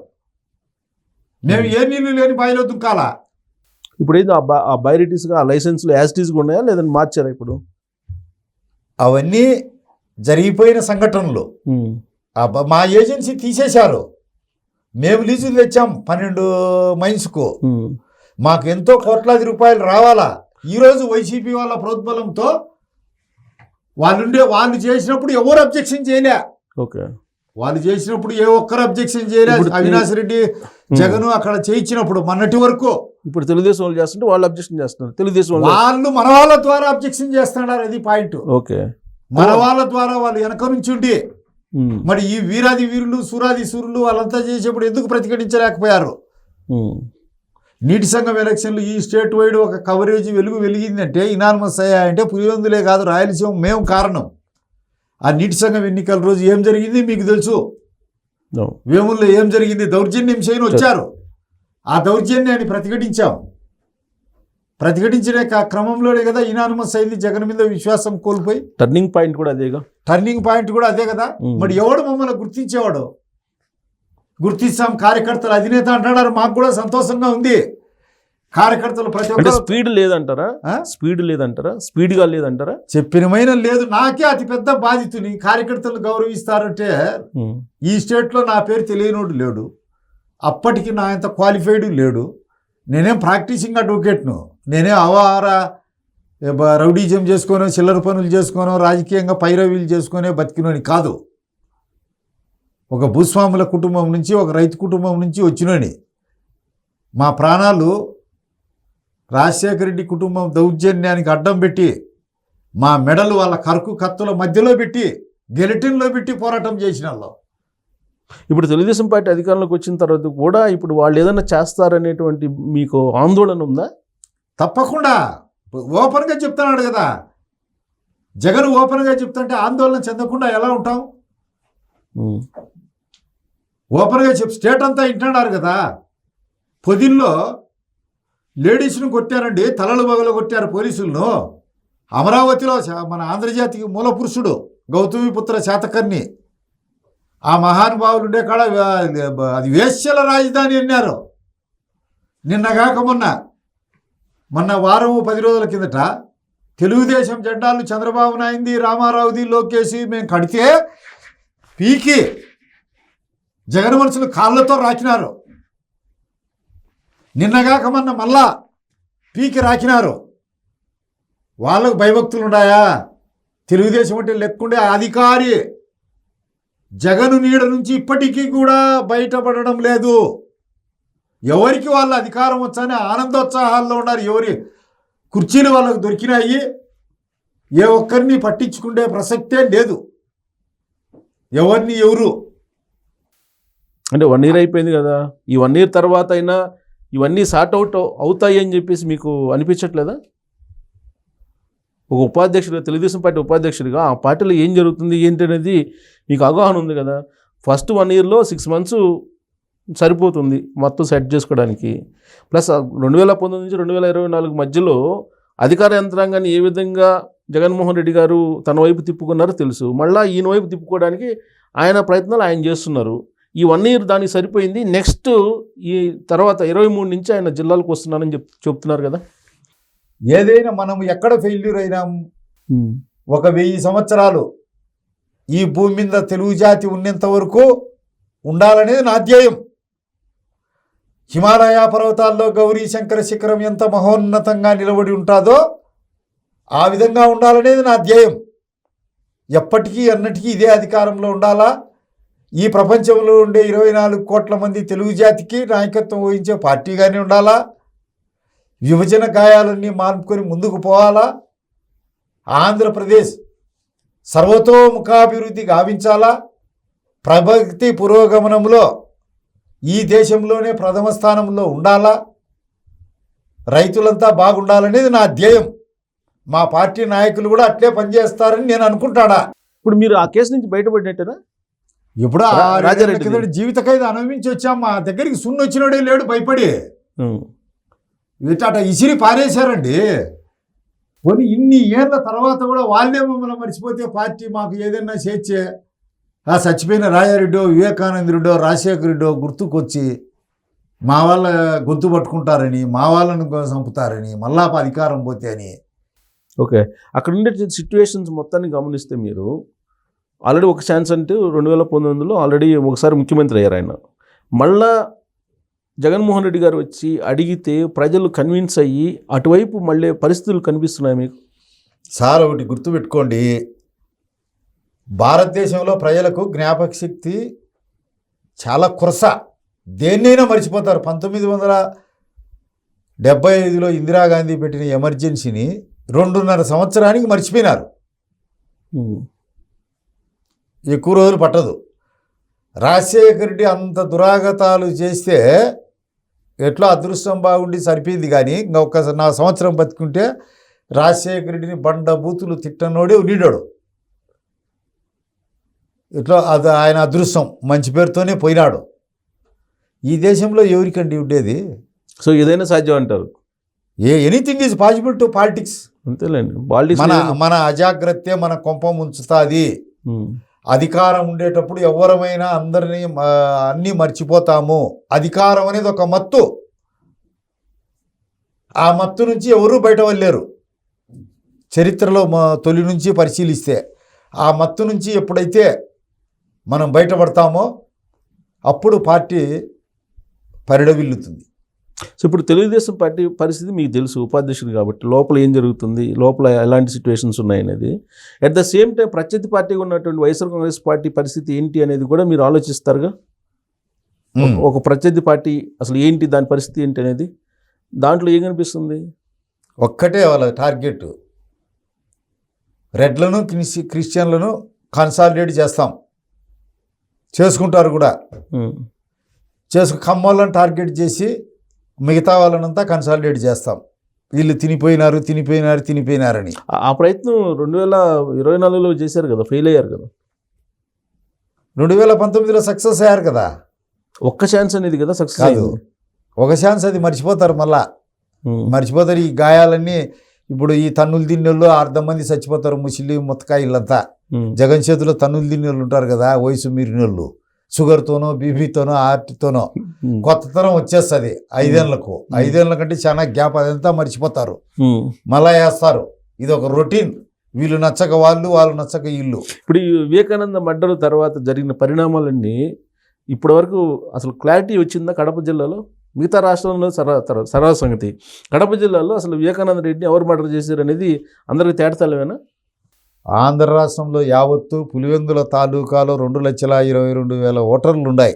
మేము ఏ నీళ్ళు లేని బాయిలో దుంకాలా. ఇప్పుడు ఏదో ఆ బైరిటీస్గా ఆ లైసెన్స్లు యాజిటీస్గా ఉన్నాయా లేదని మార్చారా ఇప్పుడు? అవన్నీ జరిగిపోయిన సంఘటనలు. మా ఏజెన్సీ తీసేశారు. మేము లీజులు తెచ్చాం 12 మైన్స్కు. మాకు ఎంతో కోట్లాది రూపాయలు రావాలా. ఈరోజు వైసీపీ వాళ్ళ ప్రోద్బలంతో వాళ్ళు చేసినప్పుడు ఎవరు అబ్జెక్షన్ చేయలే. ఓకే, వాళ్ళు చేసినప్పుడు ఏ ఒక్కరు అబ్జెక్షన్ చేయలేదు. అవినాష్ రెడ్డి, జగన్ అక్కడ చేయించినప్పుడు మొన్నటి వరకు. ఇప్పుడు తెలుగుదేశం వాళ్ళు చేస్తుంటే వాళ్ళు అబ్జెక్షన్ చేస్తున్నారు. తెలుగుదేశం వాళ్ళు మన వాళ్ళ ద్వారా అబ్జెక్షన్ చేస్తున్నారు. అది పాయింట్. ఓకే, మన వాళ్ళ ద్వారా వాళ్ళు వెనక నుంచి ఉండి మరి ఈ వీరాది వీరులు, సూరాది సూరులు వాళ్ళంతా చేసేప్పుడు ఎందుకు ప్రతిఘటించలేకపోయారు? నీటి సంఘం ఎలక్షన్లు ఈ స్టేట్ వైడ్ ఒక కవరేజ్ వెలిగిందంటే, ఇనానిమస్ అయ్యాయంటే పులివెందులే కాదు రాయలసీమ మేము కారణం. ఆ నీటి సంఘం ఎన్నికల రోజు ఏం జరిగింది మీకు తెలుసు. వేముల్లో ఏం జరిగింది? దౌర్జన్యం చేయని వచ్చారు. ఆ దౌర్జన్యాన్ని ప్రతిఘటించాం. ప్రతిఘటించిన క్రమంలోనే కదా ఇనానిమస్ అయింది. జగన్ మీద విశ్వాసం కోల్పోయి టర్నింగ్ పాయింట్ కూడా అదేగా. టర్నింగ్ పాయింట్ కూడా అదే కదా. మరి ఎవడు మమ్మల్ని గుర్తించేవాడు? గుర్తిస్తాం కార్యకర్తలు అధినేత అంటున్నారు. మాకు కూడా సంతోషంగా ఉంది. కార్యకర్తలు ప్రతి ఒక్కరు స్పీడ్ లేదంటారా? స్పీడ్గా లేదంటారా? చెప్పినమైన లేదు. నాకే అతిపెద్ద బాధితుని. కార్యకర్తలు గౌరవిస్తారంటే ఈ స్టేట్లో నా పేరు తెలియనోడు లేడు. అప్పటికి నా అంత క్వాలిఫైడ్ లేడు. నేనేం ప్రాక్టీసింగ్ అడ్వకేట్ను. నేనే అవారా రౌడీజం చేసుకోనో, చిల్లర పనులు చేసుకోనో, రాజకీయంగా పైరవీలు చేసుకునే బతికినోని కాదు. ఒక భూస్వాముల కుటుంబం నుంచి, ఒక రైతు కుటుంబం నుంచి వచ్చినోని. మా ప్రాణాలు రాజశేఖర రెడ్డి కుటుంబం దౌర్జన్యానికి అడ్డం పెట్టి, మా మెడలు వాళ్ళ కరుకు కత్తుల మధ్యలో పెట్టి, గెలిటిన్లో పెట్టి పోరాటం చేసిన వాళ్ళు. ఇప్పుడు తెలుగుదేశం పార్టీ అధికారంలోకి వచ్చిన తర్వాత కూడా ఇప్పుడు వాళ్ళు ఏదైనా చేస్తారనేటువంటి మీకు ఆందోళన ఉందా? తప్పకుండా ఓపెన్గా చెప్తున్నాడు కదా, జగన్ ఓపెన్గా చెప్తుంటే ఆందోళన చెందకుండా ఎలా ఉంటాం? ఓపెన్గా స్టేట్ అంతా వింటున్నారు కదా. పొదిల్లో లేడీస్ను కొట్టారండి, తలలు బగలు కొట్టారు పోలీసులను. అమరావతిలో మన ఆంధ్రజాతికి మూల పురుషుడు గౌతమిపుత్ర శాతకర్ణి, ఆ మహానుభావులు ఉండే కాడ అది వేశ్యల రాజధాని అన్నారు. నిన్నగాక మొన్న వారం 10 రోజుల కిందట తెలుగుదేశం జెండాలు చంద్రబాబు నాయుంది, రామారావుది, లోకేష్ మేము కడితే పీకి జగన్ మనుషులు కాళ్ళతో రాకినారు. నిన్నగాక మళ్ళా పీకి రాకినారు. వాళ్ళకు భయభక్తులు ఉన్నాయా? తెలుగుదేశం అంటే లెక్కుండే అధికారి జగను నీడ నుంచి ఇప్పటికీ కూడా బయటపడడం లేదు. ఎవరికి వాళ్ళ అధికారం వచ్చానే ఆనందోత్సాహాల్లో ఉన్నారు. ఎవరి కుర్చీలు వాళ్ళకు దొరికినాయి, ఏ ఒక్కరిని పట్టించుకునే ప్రసక్తే లేదు. ఎవరు అంటే 1 year అయిపోయింది కదా, ఈ 1 year తర్వాత అయినా ఇవన్నీ సార్ట్ అవుట్ అవుతాయి అని చెప్పేసి మీకు అనిపించట్లేదా? ఒక ఉపాధ్యక్షుడిగా, తెలుగుదేశం పార్టీ ఉపాధ్యక్షుడిగా ఆ పార్టీలో ఏం జరుగుతుంది ఏంటి అనేది మీకు అవగాహన ఉంది కదా. ఫస్ట్ 1 yearలో 6 months సరిపోతుంది మొత్తం సెట్ చేసుకోవడానికి. ప్లస్ 2019 నుంచి 2024 మధ్యలో అధికార యంత్రాంగాన్ని ఏ విధంగా జగన్మోహన్ రెడ్డి గారు తన వైపు తిప్పుకున్నారో తెలుసు. మళ్ళీ ఈయన వైపు తిప్పుకోవడానికి ఆయన ప్రయత్నాలు ఆయన చేస్తున్నారు. ఈ 1 year దానికి సరిపోయింది. నెక్స్ట్ ఈ తర్వాత 23 నుంచి ఆయన జిల్లాలకు వస్తున్నారని చెప్తున్నారు కదా. ఏదైనా మనం ఎక్కడ ఫెయిల్యూర్ అయినాం? 1000 సంవత్సరాలు ఈ భూమి మీద తెలుగు జాతి ఉన్నంత వరకు ఉండాలనేది నా ధ్యేయం. హిమాలయ పర్వతాల్లో గౌరీ శంకర శిఖరం ఎంత మహోన్నతంగా నిలబడి ఉంటుందో ఆ విధంగా ఉండాలనేది నా ధ్యేయం. ఎప్పటికీ అన్నటికీ ఇదే అధికారంలో ఉండాలా. ఈ ప్రపంచంలో ఉండే 24 కోట్ల మంది తెలుగు జాతికి నాయకత్వం వహించే పార్టీగానే ఉండాలా. విభజన గాయాలన్నీ మానుకొని ముందుకు పోవాలా. ఆంధ్రప్రదేశ్ సర్వతోముఖాభివృద్ధి గావించాలా. ప్రగతి పురోగమనంలో ఈ దేశంలోనే ప్రథమ స్థానంలో ఉండాలా. రైతులంతా బాగుండాలనేది నా ధ్యేయం. మా పార్టీ నాయకులు కూడా అట్లే పనిచేస్తారని నేను అనుకుంటాడా. ఇప్పుడు మీరు ఆ కేసు నుంచి బయటపడినట్టేనా? ఇప్పుడు రాజారెడ్డి జీవిత ఖైదు అనుభవించి వచ్చాం. మా దగ్గరికి సున్ను వచ్చినోడే లేడు, భయపడి ఇట ఇసిరి పారేశారండి. కొన్ని ఇన్ని ఏళ్ళ తర్వాత కూడా వాళ్ళే మమ్మల్ని మర్చిపోతే పార్టీ మాకు ఏదైనా చేర్చే ఆ చచ్చిపోయిన రాజారెడ్డో, వివేకానంద రెడ్డో, రాజశేఖర రెడ్డో గుర్తుకొచ్చి మా వాళ్ళ గొంతు పట్టుకుంటారని, మా వాళ్ళను చంపుతారని, మళ్ళా అధికారం పోతే అని. ఓకే, అక్కడ ఉండే సిచ్యువేషన్స్ మొత్తాన్ని గమనిస్తే మీరు ఆల్రెడీ ఒక ఛాన్స్ అంటే 2019లో ఆల్రెడీ ఒకసారి ముఖ్యమంత్రి అయ్యారు ఆయన. మళ్ళా జగన్మోహన్ రెడ్డి గారు వచ్చి అడిగితే ప్రజలు కన్విన్స్ అయ్యి అటువైపు మళ్ళీ పరిస్థితులు కనిపిస్తున్నాయి మీకు? సార్ ఒకటి గుర్తుపెట్టుకోండి, భారతదేశంలో ప్రజలకు జ్ఞాపక శక్తి చాలా కురస. దేన్నైనా మర్చిపోతారు. 1975లో ఇందిరాగాంధీ పెట్టిన ఎమర్జెన్సీని 2.5 సంవత్సరానికి మర్చిపోయినారు. ఎక్కువ రోజులు పట్టదు. రాజశేఖర రెడ్డి అంత దురాగతాలు చేస్తే ఎట్లా అదృష్టం బాగుండి సరిపోయింది. కానీ ఇంకొక 4 సంవత్సరం బతుకుంటే రాజశేఖర రెడ్డిని బండ బూతులు తిట్టనోడే ఉండేవాడు. ఇట్లా అది ఆయన అదృష్టం, మంచి పేరుతోనే పోయినాడు. ఈ దేశంలో ఎవరికండి ఉండేది? సో ఏదైనా సాధ్యం అంటారు. Anything is possible to politics. అంతేలేండి. మన అజాగ్రత్తే మన కొంప ముంచుతుంది. అధికారం ఉండేటప్పుడు ఎవరమైనా అందరినీ అన్నీ మర్చిపోతాము. అధికారం అనేది ఒక మత్తు. ఆ మత్తు నుంచి ఎవరూ బయట వెళ్ళలేరు. చరిత్రలో తొలి నుంచి పరిశీలిస్తే ఆ మత్తు నుంచి ఎప్పుడైతే మనం బయటపడతామో అప్పుడు పార్టీ పరిడవిల్లుతుంది. సో ఇప్పుడు తెలుగుదేశం పార్టీ పరిస్థితి మీకు తెలుసు, ఉపాధ్యక్షుడు కాబట్టి లోపల ఏం జరుగుతుంది, లోపల ఎలాంటి సిచ్యువేషన్స్ ఉన్నాయనేది. అట్ ద సేమ్ టైం ప్రత్యర్థి పార్టీగా ఉన్నటువంటి వైఎస్ఆర్ కాంగ్రెస్ పార్టీ పరిస్థితి ఏంటి అనేది కూడా మీరు ఆలోచిస్తారుగా. ఒక ప్రత్యర్థి పార్టీ అసలు ఏంటి, దాని పరిస్థితి ఏంటి అనేది దాంట్లో ఏం కనిపిస్తుంది? ఒక్కటే వాళ్ళ టార్గెట్, రెడ్లను క్రిస్టియన్లను కన్సాలిడేట్ చేస్తాం. చేసుకుంటారు కూడా. ఖమ్మాలను టార్గెట్ చేసి మిగతా వాళ్ళనంతా కన్సాలిడేట్ చేస్తాం, వీళ్ళు తినిపోయినారని. ఆ ప్రయత్నం 2024లో చేశారు కదా, ఫెయిల్ అయ్యారు కదా. 2019లో సక్సెస్ అయ్యారు కదా. ఒక్క ఛాన్స్ అనేది కదా సక్సెస్ కాదు, ఒక ఛాన్స్, అది మర్చిపోతారు. మళ్ళా మర్చిపోతారు. ఈ గాయాలన్నీ ఇప్పుడు ఈ తన్నులు తిన్నోళ్ళు 6 మంది చచ్చిపోతారు, ముస్లిం ముత్తకాయిలంతా. జగన్ చేతిలో తన్నులు తిన్నోళ్ళు ఉంటారు కదా, వయసు మీరినోళ్ళు, షుగర్తోనో బీపీతోనో హార్ట్తోనో. కొత్తతనం వచ్చేస్తుంది 5 ఏళ్లకు. 5 ఏళ్ళ కంటే చాలా గ్యాప్, అదంతా మర్చిపోతారు, మళ్ళా వేస్తారు. ఇది ఒక రొటీన్, వీళ్ళు నచ్చక వాళ్ళు నచ్చక వీళ్ళు. ఇప్పుడు ఈ వివేకానంద మర్డర్ తర్వాత జరిగిన పరిణామాలన్నీ ఇప్పటి వరకు అసలు క్లారిటీ వచ్చిందా కడప జిల్లాలో? మిగతా రాష్ట్రంలో సర్వ సంగతి, కడప జిల్లాలో అసలు వివేకానంద రెడ్డిని ఎవరు మర్డర్ చేశారు అనేది అందరికీ తేటతలమేనా? ఆంధ్ర రాష్ట్రంలో యావత్తు పులివెందుల తాలూకాలో 2,22,000 ఓటర్లు ఉన్నాయి.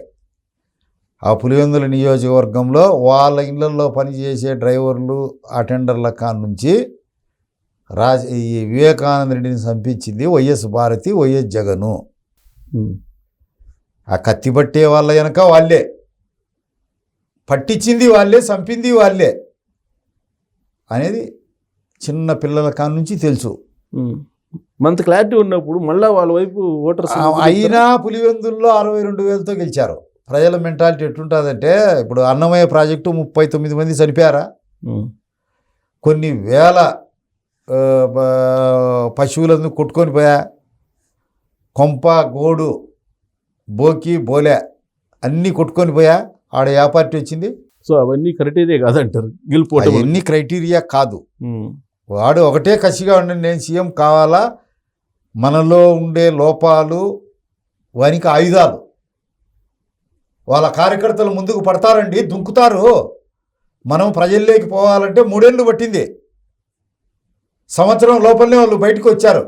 ఆ పులివెందుల నియోజకవర్గంలో వాళ్ళ ఇళ్లలో పనిచేసే డ్రైవర్లు, అటెండర్ల కాడ నుంచి ఈ వివేకానంద రెడ్డిని చంపించింది వైఎస్ భారతి, వైఎస్ జగను. ఆ కత్తి పట్టే వాళ్ళ వెనక వాళ్ళే, పట్టించింది వాళ్ళే, చంపింది వాళ్ళే అనేది చిన్న పిల్లల కాడ నుంచి తెలుసు. మంత క్లారిటీ ఉన్నప్పుడు మళ్ళీ వాళ్ళ వైపు ఓటర్స్ అయినా పులివెందుల్లో 62,000తో గెలిచారు. ప్రజల మెంటాలిటీ ఎట్లుంటుందంటే, ఇప్పుడు అన్నమయ్య ప్రాజెక్టు 39 మంది చనిపోయారా, కొన్ని వేల పశువులను కొట్టుకొని పోయా, కొంప గోడు బోకి బోలే అన్నీ కొట్టుకొని పోయా. ఆడ ఏ పార్టీ వచ్చింది? సో అవన్నీ క్రైటీరియా కాదంటారు, గెలుపోవడం అవన్నీ క్రైటీరియా కాదు. వాడు ఒకటే కసిగా ఉండండి, నేను సీఎం కావాలా, మనలో ఉండే లోపాలు వానికి ఆయుధాలు. వాళ్ళ కార్యకర్తలు ముందుకు పడతారండి, దుంకుతారు. మనం ప్రజల్లోకి పోవాలంటే 3 ఏళ్ళు పట్టింది. సంవత్సరం లోపలనే వాళ్ళు బయటకు వచ్చారు.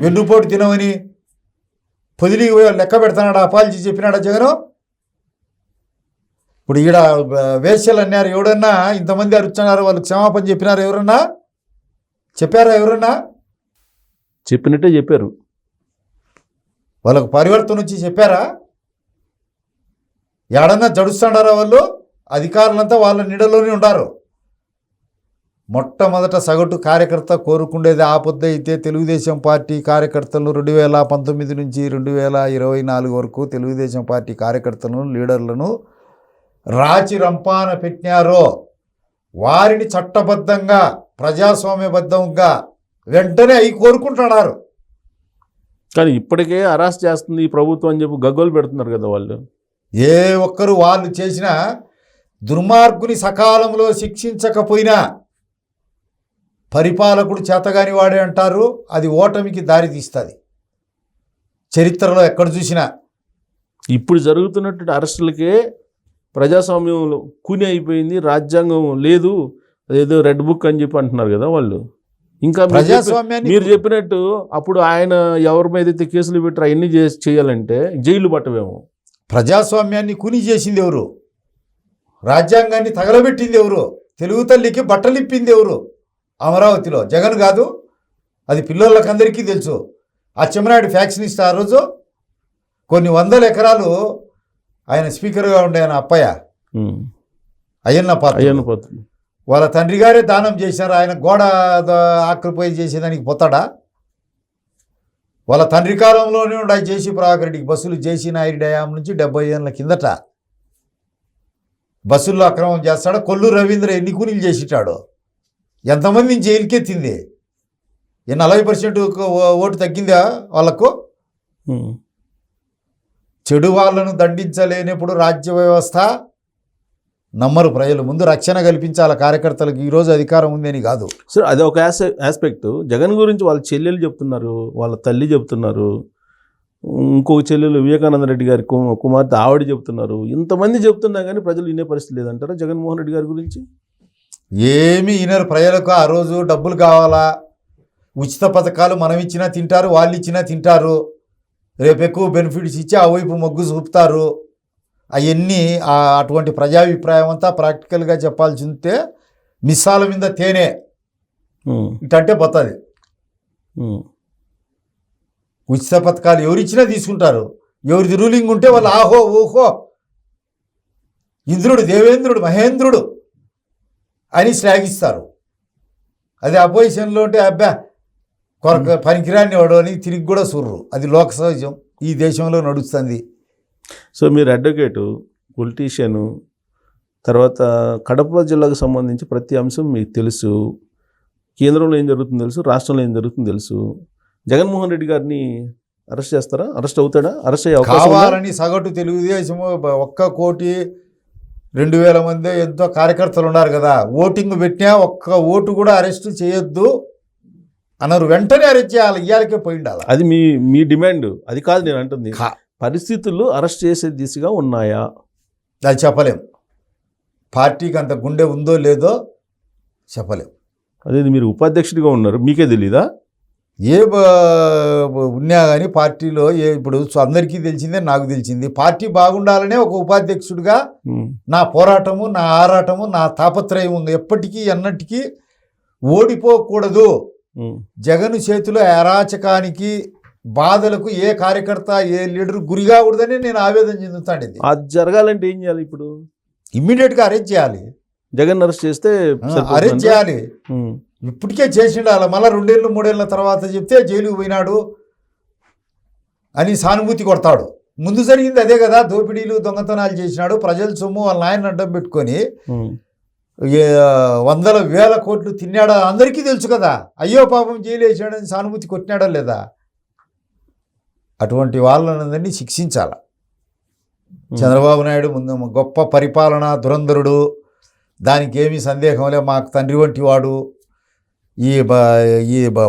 వెన్నుపోటు తినవని పొదిలికి లెక్క పెడతానాడు, అపాలజీ చెప్పినాడా జగను? ఇప్పుడు ఈడ వేశ్యలు అన్నారు, ఎవడన్నా ఇంతమంది అరుచున్నారు, వాళ్ళకి క్షమాపణ చెప్పినారు? ఎవరన్నా చెప్పారా? ఎవరన్నా చెప్పినట్టే చెప్పారు. వాళ్ళకు పరివర్తన వచ్చి చెప్పారా? ఎడన్నా జడుస్తున్నారా? వాళ్ళు అధికారులంతా వాళ్ళ నీడలోనే ఉండారు. మొట్టమొదట సగటు కార్యకర్త కోరుకుండేది ఆపొద్దు అయితే తెలుగుదేశం పార్టీ కార్యకర్తలను 2019 నుంచి 2024 వరకు తెలుగుదేశం పార్టీ కార్యకర్తలను, లీడర్లను రాచి రంపాన పెట్టినారో వారిని చట్టబద్ధంగా, ప్రజాస్వామ్యబద్ధంగా వెంటనే అవి కోరుకుంటున్నారు. కానీ ఇప్పటికే అరెస్ట్ చేస్తుంది ఈ ప్రభుత్వం అని చెప్పి గగ్గోలు పెడుతున్నారు కదా వాళ్ళు. ఏ ఒక్కరు వాళ్ళు చేసిన దుర్మార్గుని సకాలంలో శిక్షించకపోయినా పరిపాలకుడు చేతగాని వాడే అంటారు, అది ఓటమికి దారి తీస్తుంది. చరిత్రలో ఎక్కడ చూసినా ఇప్పుడు జరుగుతున్నటువంటి అరెస్టులకే ప్రజాస్వామ్యం కూని అయిపోయింది, రాజ్యాంగం లేదు, అదేదో రెడ్ బుక్ అని చెప్పి అంటున్నారు కదా వాళ్ళు. ఇంకా ప్రజాస్వామ్యాన్ని మీరు చెప్పినట్టు అప్పుడు ఆయన ఎవరి మీద అయితే కేసులు పెట్టారు అవన్నీ చేయాలంటే జైలు పట్టవేమో. ప్రజాస్వామ్యాన్ని కూని చేసింది ఎవరు? రాజ్యాంగాన్ని తగలబెట్టింది ఎవరు? తెలుగు తల్లికి బట్టలు ఇప్పింది ఎవరు? అమరావతిలో జగన్ కాదు, అది పిల్లలకందరికీ తెలుసు. అచ్చెన్నాయుడు ఫ్యాక్షనిస్ట్ ఆ రోజు కొన్ని 100 ఎకరాలు ఆయన స్పీకర్గా ఉండే ఆయన అయ్యన్న పాత్ర వాళ్ళ తండ్రి గారే దానం చేశారు. ఆయన గోడ ఆక్యుపై చేసేదానికి పోతాడా? వాళ్ళ తండ్రి కాలంలోనే ఉండే జేసీ ప్రభాకర్ రెడ్డికి బస్సులు, జేసీ నాయుడు డ్యామ్ నుంచి 70 ఏళ్ళ కిందట బస్సుల్లో అక్రమం చేస్తాడా? కొల్లు రవీంద్ర ఎన్ని కూలీలు చేసిటాడు? ఎంతమందిని జైలుకెత్తింది? 40% ఓటు తగ్గిందా వాళ్ళకు? చెడు వాళ్ళను దండించలేనప్పుడు రాజ్య వ్యవస్థ నమ్మరు ప్రజలు. ముందు రక్షణ కల్పించాలి కార్యకర్తలకు. ఈరోజు అధికారం ఉందని కాదు సార్, అది ఒక ఆస్పెక్ట్. జగన్ గురించి వాళ్ళ చెల్లెలు చెప్తున్నారు, వాళ్ళ తల్లి చెప్తున్నారు, ఇంకొక చెల్లెలు వివేకానంద రెడ్డి గారి కుమార్తె ఆవిడ చెప్తున్నారు. ఇంతమంది చెప్తున్నా కానీ ప్రజలు వినే పరిస్థితి లేదంటారా జగన్మోహన్ రెడ్డి గారి గురించి? ఏమి వినరు ప్రజలకు. ఆ రోజు డబ్బులు కావాలా, ఉచిత పథకాలు మనం ఇచ్చినా తింటారు, వాళ్ళు ఇచ్చినా తింటారు, రేపు ఎక్కువ బెనిఫిట్స్ ఇచ్చి ఆ వైపు మొగ్గు చూపుతారు. అవన్నీ అటువంటి ప్రజాభిప్రాయం అంతా ప్రాక్టికల్గా చెప్పాల్సి ఉంటే మిస్సాల మీద తేనె ఇటంటే పోతుంది. ఉచిత పథకాలు ఎవరిచ్చినా తీసుకుంటారు. ఎవరిది రూలింగ్ ఉంటే వాళ్ళు ఆహో ఓహో ఇంద్రుడు దేవేంద్రుడు మహేంద్రుడు అని శ్లాఘిస్తారు. అది అపోజిషన్లో ఉంటే అబ్బా పనికిరాని వాడు అని తిరిగి కూడా చూర్రు. అది లోక సహజం, ఈ దేశంలో నడుస్తుంది. సో మీరు అడ్వకేటు, పొలిటీషియను, తర్వాత కడప జిల్లాకు సంబంధించి ప్రతి అంశం మీకు తెలుసు. కేంద్రంలో ఏం జరుగుతుందో తెలుసు, రాష్ట్రంలో ఏం జరుగుతుందో తెలుసు. జగన్మోహన్ రెడ్డి గారిని అరెస్ట్ చేస్తారా? అరెస్ట్ అవుతాడా? అరెస్ట్ అయ్యే అవకాశం ఉందా? కావాలని సగటు తెలుగుదేశము 1,200,000 మంది ఎంతో కార్యకర్తలు ఉన్నారు కదా, ఓటింగ్ పెట్టినా ఒక్క ఓటు కూడా అరెస్ట్ చేయొద్దు అన్నారు. వెంటనే అరెస్ట్ చేయాలి, ఇయ్యాలకే పోయి ఉండాలి. అది మీ డిమాండ్, అది కాదు నేను అంటుంది. పరిస్థితులు అరెస్ట్ చేసే దిశగా ఉన్నాయా? అది చెప్పలేం. పార్టీకి అంత గుండె ఉందో లేదో చెప్పలేం. అదే మీరు ఉపాధ్యక్షుడిగా ఉన్నారు, మీకే తెలీదా? ఏ ఉన్నా కానీ పార్టీలో ఇప్పుడు అందరికీ తెలిసిందే, నాకు తెలిసింది. పార్టీ బాగుండాలనే ఒక ఉపాధ్యక్షుడిగా నా పోరాటము, నా ఆరాటము, నా తాపత్రయం ఉంది. ఎప్పటికీ ఎన్నటికీ ఓడిపోకూడదు. జగన్ చేతిలో అరాచకానికి, బాధలకు ఏ కార్యకర్త, ఏ లీడర్ గురి కాకూడదని నేను ఆవేదన చెందుతాను. అది జరగాలంటే ఏం చేయాలి? ఇప్పుడు ఇమ్మీడియట్గా అరెస్ట్ చేయాలి. జగన్ అరెస్ట్ చేస్తే అరెస్ట్ చేయాలి. ఇప్పటికే చేసిండు. అలా మళ్ళీ 2-3 తర్వాత చెప్తే జైలుకు పోయినాడు అని సానుభూతి కొడతాడు. ముందు జరిగింది అదే కదా, దోపిడీలు దొంగతనాలు చేసినాడు. ప్రజల సొమ్ము వాళ్ళ నాయన అడ్డం పెట్టుకొని 100,000 కోట్లు తిన్నాడా అందరికీ తెలుసు కదా. అయ్యో పాపం జైలు వేసాడని సానుభూతి కొట్టినాడా లేదా? అటువంటి వాళ్ళని శిక్షించాల. చంద్రబాబు నాయుడు ముందు గొప్ప పరిపాలన దురంధరుడు, దానికి ఏమీ సందేహం లే. మాకు తండ్రి వంటి వాడు. ఈ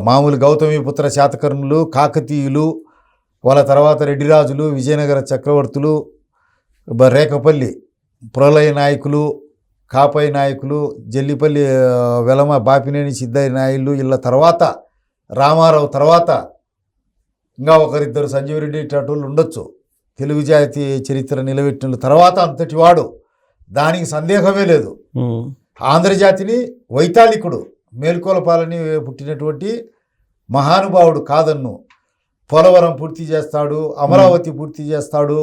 మామూలు గౌతమిపుత్ర శాతకర్ణులు, కాకతీయులు, వాళ్ళ తర్వాత రెడ్డిరాజులు, విజయనగర చక్రవర్తులు, రేకపల్లి ప్రళయ నాయకులు, కాపై నాయకులు, జల్లిపల్లి వెలమ బాపినేని సిద్ధయ్య నాయుళ్ళు, వీళ్ళ తర్వాత రామారావు తర్వాత ఇంకా ఒకరిద్దరు సంజీవ్ రెడ్డి టటోళ్ళు ఉండొచ్చు. తెలుగు జాతి చరిత్ర నిలబెట్టిన తర్వాత అంతటి వాడు, దానికి సందేహమే లేదు. ఆంధ్రజాతిని వైతాళికుడు, మేల్కొలపాలని పుట్టినటువంటి మహానుభావుడు కాదన్ను. పోలవరం పూర్తి చేస్తాడు, అమరావతి పూర్తి చేస్తాడు,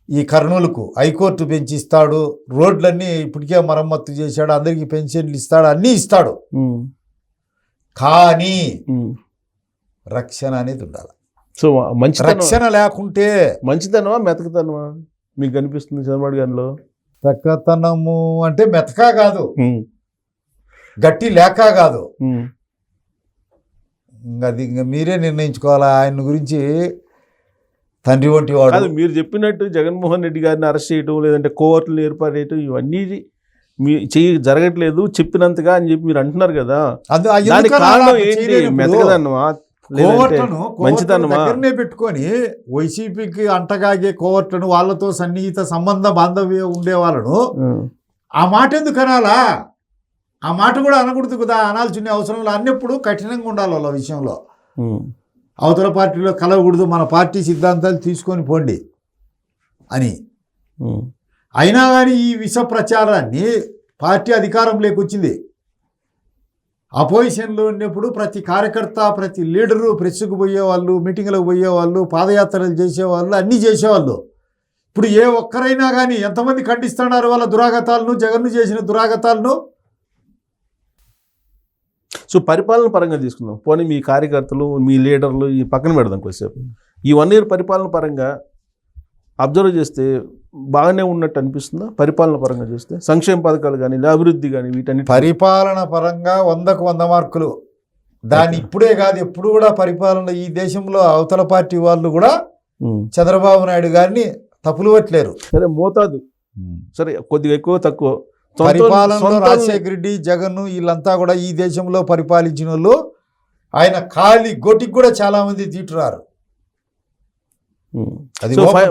ఈ కర్నూలుకు హైకోర్టు బెంచ్ ఇస్తాడు, రోడ్లన్నీ ఇప్పటికే మరమ్మత్తు చేశాడు, అందరికీ పెన్షన్లు ఇస్తాడు, అన్నీ ఇస్తాడు. కానీ రక్షణ అనేది ఉండాలి. సో మంచి రక్షణ లేకుంటే మంచితనమా మెతకతనమా మీకు కనిపిస్తుంది చంద్రబాబు గారిలో? మెతకతనము అంటే మెతకా కాదు, గట్టి లేక కాదు. అది ఇంకా మీరే నిర్ణయించుకోవాలా. ఆయన గురించి తండ్రి వంటి వాడు. మీరు చెప్పినట్టు జగన్మోహన్ రెడ్డి గారిని అరెస్ట్ చేయటం, లేదంటే కోర్టులు ఏర్పాటు చేయటం, ఇవన్నీ మీ జరగట్లేదు చెప్పినంతగా అని చెప్పి మీరు అంటున్నారు కదా. దానికి కారణం ఏంటి? మెతకదన్నమా, మంచితనమా? దగ్గరనే పెట్టుకొని వైసీపీకి అంటగాగే కోవర్ట్లను, వాళ్ళతో సన్నిహిత సంబంధ బాంధవ్యం ఉండే వాళ్ళను ఆ మాట ఎందుకు అనాలా? ఆ మాట కూడా అనకూడదు కదా. అనాల్సిన అవసరంలో అన్నప్పుడు కఠినంగా ఉండాలి వాళ్ళ విషయంలో. అవతల పార్టీలో కలవకూడదు, మన పార్టీ సిద్ధాంతాలు తీసుకొని పోండి అని. అయినా కానీ ఈ విష ప్రచారాన్ని పార్టీ అధికారం లేకొచ్చింది. అపోజిషన్లో ఉన్నప్పుడు ప్రతి కార్యకర్త, ప్రతి లీడరు ప్రెస్సుకు పోయేవాళ్ళు, మీటింగ్లకు పోయేవాళ్ళు, పాదయాత్రలు చేసేవాళ్ళు, అన్నీ చేసేవాళ్ళు. ఇప్పుడు ఏ ఒక్కరైనా కానీ ఎంతమంది ఖండిస్తున్నారు వాళ్ళ దురాగతాలను, జగన్ను చేసిన దురాగతాలను? సో పరిపాలన పరంగా తీసుకుందాం. పోనీ మీ కార్యకర్తలు, మీ లీడర్లు ఈ పక్కన పెడదాం కొద్దిసేపు. ఈ 1 year పరిపాలన పరంగా అబ్జర్వ్ చేస్తే బాగానే ఉన్నట్టు అనిపిస్తుందా? పరిపాలన పరంగా చూస్తే సంక్షేమ పథకాలు కానీ, అభివృద్ధి కానీ, వీటన్ని పరిపాలన పరంగా 100కు 100 మార్కులు. దాన్ని ఇప్పుడే కాదు, ఎప్పుడు కూడా పరిపాలన ఈ దేశంలో అవతల పార్టీ వాళ్ళు కూడా చంద్రబాబు నాయుడు గారిని తప్పులు పట్టలేరు. సరే మోతాదు, సరే కొద్దిగా ఎక్కువ తక్కువ పరిపాలనలో రాజశేఖర రెడ్డి, జగన్ వీళ్ళంతా కూడా ఈ దేశంలో పరిపాలించిన వాళ్ళు. ఆయన ఖాళీ గొటికి కూడా చాలా మంది తీటురారు.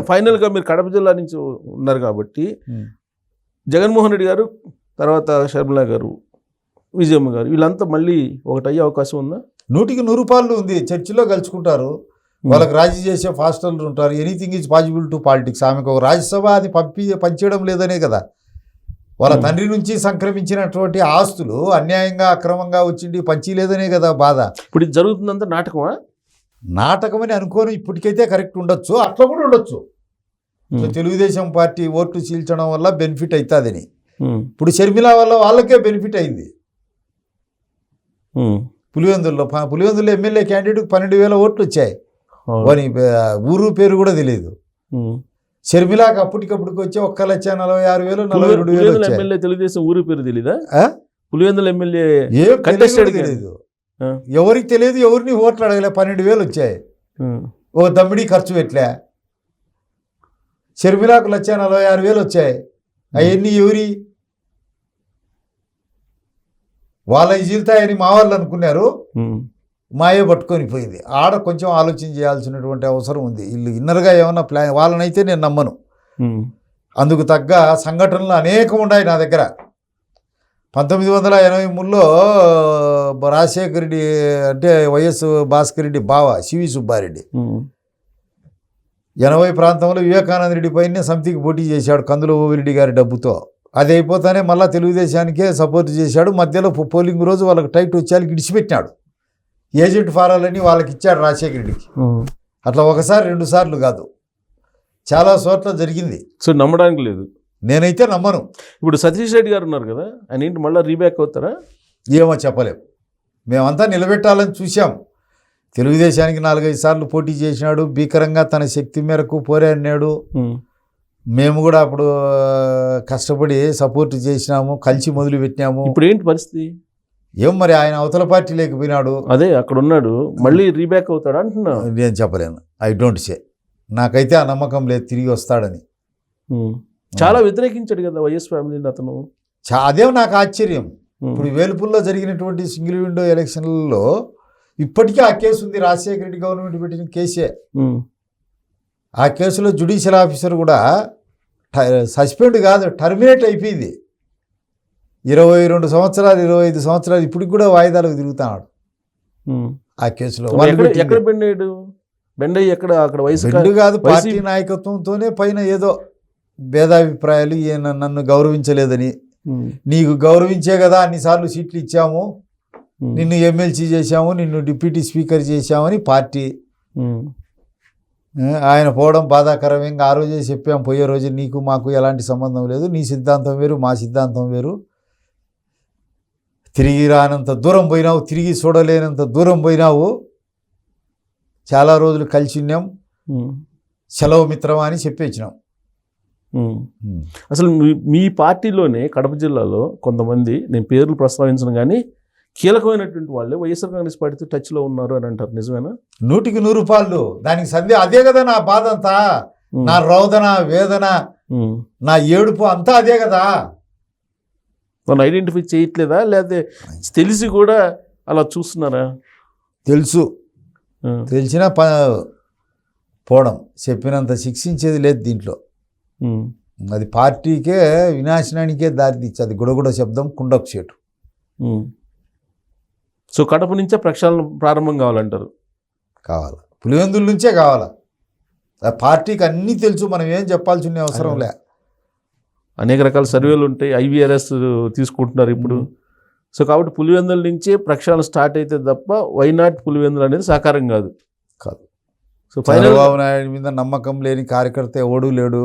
ఫైనల్ గా మీరు కడప జిల్లా నుంచి ఉన్నారు కాబట్టి జగన్మోహన్ రెడ్డి గారు, తర్వాత షర్మిల గారు, విజయమ్మ గారు, వీళ్ళంతా మళ్ళీ ఒకటి అయ్యే అవకాశం ఉందా? 100కి 100 ఉంది. చర్చిలో కలుసుకుంటారు, వాళ్ళకి రాజీ చేసే ఫాస్టర్లు ఉంటారు. Anything is possible to politics. ఆమెకు ఒక రాజ్యసభ అది పంచేయడం లేదనే కదా. వాళ్ళ తండ్రి నుంచి సంక్రమించినటువంటి ఆస్తులు అన్యాయంగా, అక్రమంగా వచ్చింది పంచలేదనే కదా బాధ. ఇప్పుడు ఇది జరుగుతుందంతా నాటకమా? నాటకమని అనుకోని ఇప్పటికైతే కరెక్ట్ ఉండొచ్చు, అట్లా కూడా ఉండొచ్చు. సో తెలుగుదేశం పార్టీ ఓట్లు చీల్చడం వల్ల బెనిఫిట్ అవుతుందని. ఉమ్, ఇప్పుడు షర్మిల వల్ల వాళ్ళకే బెనిఫిట్ అయింది. ఉమ్, పులివెందుల్లో ఎమ్మెల్యే క్యాండిడేట్కి 12,000 ఓట్లు వచ్చాయి. అవును. వాని ఊరు పేరు కూడా తెలియదు. ఉమ్. షర్మిలాకి అప్పటికప్పటికి వచ్చి 1,46,000 42,000 పులివెందుల వచ్చాయి. ఎమ్మెల్యే తెలుగుదేశం ఊరి పేరు తెలీదా? ఆ? పులివెందుల ఎమ్మెల్యే ఏం contested తెలియదు. ఆ. ఎవరికి తెలియదు, ఎవరిని ఓట్లు అడగలే. 12,000 వచ్చాయి. ఉమ్, ఓ దమ్మిడి ఖర్చు పెట్టలే. షర్మిలాకు 1,46,000 వచ్చాయి. అవన్నీ ఎవరి వాళ్ళ జీవితాయని మా వాళ్ళు అనుకున్నారు. ఉమ్, మాయే పట్టుకొని పోయింది. ఆడ కొంచెం ఆలోచన చేయాల్సినటువంటి అవసరం ఉంది. వీళ్ళు ఇన్నర్గా ఏమన్నా ప్లాన్ వాళ్ళనైతే నేను నమ్మను. ఉమ్, అందుకు తగ్గ సంఘటనలు అనేకం ఉన్నాయి నా దగ్గర. 1983లో రాజశేఖర రెడ్డి అంటే వైఎస్ భాస్కర్ రెడ్డి బావ సివి సుబ్బారెడ్డి ఉమ్, 80 ప్రాంతంలో వివేకానంద రెడ్డి పైనే సమితికి పోటీ చేశాడు కందుల ఓవిరెడ్డి గారి డబ్బుతో. అది అయిపోతానే మళ్ళీ తెలుగుదేశానికే సపోర్ట్ చేశాడు. మధ్యలో పోలింగ్ రోజు వాళ్ళకి టైట్ వచ్చేయాలి ఇడిచిపెట్టినాడు. ఏజెంట్ ఫారాలని వాళ్ళకి ఇచ్చాడు రాజశేఖర రెడ్డికి. ఉమ్. అట్లా ఒకసారి 2 సార్లు కాదు, చాలా చోట్ల జరిగింది. సో నమ్మడానికి లేదు. నేనైతే నమ్మను. ఇప్పుడు సతీష్ రెడ్డి గారు ఉన్నారు కదా, ఆయన ఏంటి మళ్ళీ రీబ్యాక్ అవుతారా? ఏమో చెప్పలేం. మేమంతా నిలబెట్టాలని చూసాం. తెలుగుదేశానికి 4-5 సార్లు పోటీ చేసినాడు. భీకరంగా తన శక్తి మేరకు పోరాడినాడు. ఉమ్, మేము కూడా అప్పుడు కష్టపడి సపోర్ట్ చేసినాము, కలిసి మొదలు పెట్టినాము. ఇప్పుడు ఏంటి పరిస్థితి? ఏం మరి ఆయన అవతల పార్టీ లేకపోయినాడు. అదే అక్కడ ఉన్నాడు, మళ్ళీ రీబ్యాక్ అవుతాడా అంటున్నా. నేను చెప్పలేను. I don't say. నాకైతే ఆ నమ్మకం లేదు తిరిగి వస్తాడని. ఉమ్. చాలా వ్యతిరేకించాడు కదా వైఎస్ ఫ్యామిలీని అతను. అదే నాకు ఆశ్చర్యం. ఉమ్, ఇప్పుడు వేలుపుల్లో జరిగినటువంటి సింగిల్ విండో ఎలక్షన్లలో ఇప్పటికీ ఆ కేసు ఉంది. రాజశేఖర రెడ్డి గవర్నమెంట్ పెట్టిన కేసే. ఉమ్, ఆ కేసులో జ్యుడిషియల్ ఆఫీసర్ కూడా సస్పెండ్ కాదు, టర్మినేట్ అయిపోయింది. 22 సంవత్సరాలు 25 సంవత్సరాలు ఇప్పటికి కూడా వాయిదాలకు తిరుగుతున్నాడు ఉమ్. ఆ కేసులో. ఎక్కడ బెండ్ అయ్యాడు? బెండ్ అయ్యి ఎక్కడ? అక్కడ వయసు బెండు కాదు, పార్టీ నాయకత్వంతోనే పైన ఏదో భేదాభిప్రాయాలు. ఈయన నన్ను గౌరవించలేదని, ఉమ్, నీకు గౌరవించే కదా అన్నిసార్లు సీట్లు ఇచ్చాము, ఉమ్, నిన్ను ఎమ్మెల్సీ చేశాము, నిన్ను డిప్యూటీ స్పీకర్ చేశామని పార్టీ. ఉమ్, ఆయన పోవడం బాధాకరం. ఇంకా ఆ రోజే చెప్పాం, పోయే రోజు నీకు మాకు ఎలాంటి సంబంధం లేదు, నీ సిద్ధాంతం వేరు, మా సిద్ధాంతం వేరు. తిరిగి రానంత దూరం పోయినావు, తిరిగి చూడలేనంత దూరం పోయినావు. చాలా రోజులు కలిసి ఉన్నాం, ఉమ్, సెలవు మిత్రమా అని చెప్పేచ్చినాం. ఉమ్. అసలు మీ పార్టీలోనే కడప జిల్లాలో కొంతమంది, నేను పేర్లు ప్రస్తావించను కానీ, కీలకమైనటువంటి వాళ్ళే వైఎస్ఆర్ కాంగ్రెస్ పార్టీతో టచ్లో ఉన్నారు అని అంటారు. నిజమేనా? 100కి 100 రూపాయలు. దానికి అదే కదా నా బాధ అంతా, నా రోదన వేదన, ఉమ్. నా ఏడుపు అంతా అదే కదా. మనం ఐడెంటిఫై చేయట్లేదా, లేకపోతే తెలిసి కూడా అలా చూస్తున్నారా? తెలుసు, ఉమ్, తెలిసినా పోవడం. చెప్పినంత శిక్షించేది లేదు దీంట్లో. ఉమ్, అది పార్టీకే వినాశనానికే దారితీచ్చేది. గుడగుడ శబ్దం కుండకు చేటు. ఉమ్. సో కడప నుంచే ప్రక్షాళన ప్రారంభం కావాలంటారు. కావాలి, పులివెందుల నుంచే కావాలి. ఆ పార్టీకి అన్నీ తెలుసు, మనం ఏం చెప్పాల్సిన అవసరం లే. అనేక రకాల సర్వేలు ఉంటాయి, IVRS తీసుకుంటున్నారు ఇప్పుడు. సో కాబట్టి పులివెందుల నుంచే ప్రక్షాళన స్టార్ట్ అయితే తప్ప వైనాట్ పులివెందులు అనేది సాకారం కాదు. సో చంద్రబాబు నాయుడు మీద నమ్మకం లేని కార్యకర్త ఎవడూ లేడు.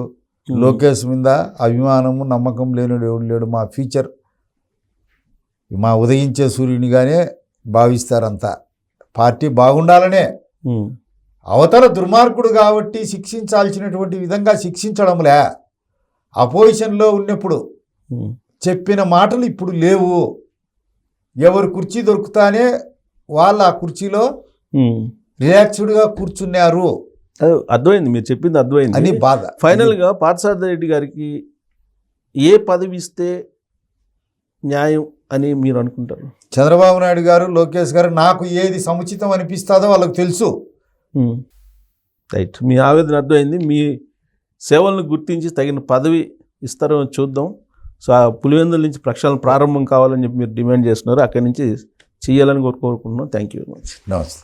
లోకేష్ మీద అభిమానము నమ్మకం లేనివాడు ఎవడు లేడు. మా ఫ్యూచర్, మా ఉదయించే సూర్యునిగానే భావిస్తారంతా. పార్టీ బాగుండాలనే. అవతల దుర్మార్గుడు కాబట్టి శిక్షించాల్సినటువంటి విధంగా శిక్షించడంలే. అపోజిషన్లో ఉన్నప్పుడు చెప్పిన మాటలు ఇప్పుడు లేవు. ఎవరు కుర్చీ దొరుకుతానే వాళ్ళు ఆ కుర్చీలో రిలాక్స్డ్గా కూర్చున్నారు. అర్థమైంది, మీరు చెప్పింది అర్థమైంది అని బాధ. ఫైనల్గా పార్థసారథి రెడ్డి గారికి ఏ పదవి ఇస్తే న్యాయం అని మీరు అనుకుంటారు? చంద్రబాబు నాయుడు గారు, లోకేష్ గారు, నాకు ఏది సముచితం అనిపిస్తుందో వాళ్ళకు తెలుసు. రైట్, మీ ఆవేదన అర్థమైంది. మీ సేవలను గుర్తించి తగిన పదవి ఇస్తారో చూద్దాం. సో ఆ పులివెందుల నుంచి ప్రక్షాళన ప్రారంభం కావాలని చెప్పి మీరు డిమాండ్ చేస్తున్నారు. అక్కడి నుంచి చేయాలని కోరుకుంటున్నాం. Thank you very much. నమస్తే.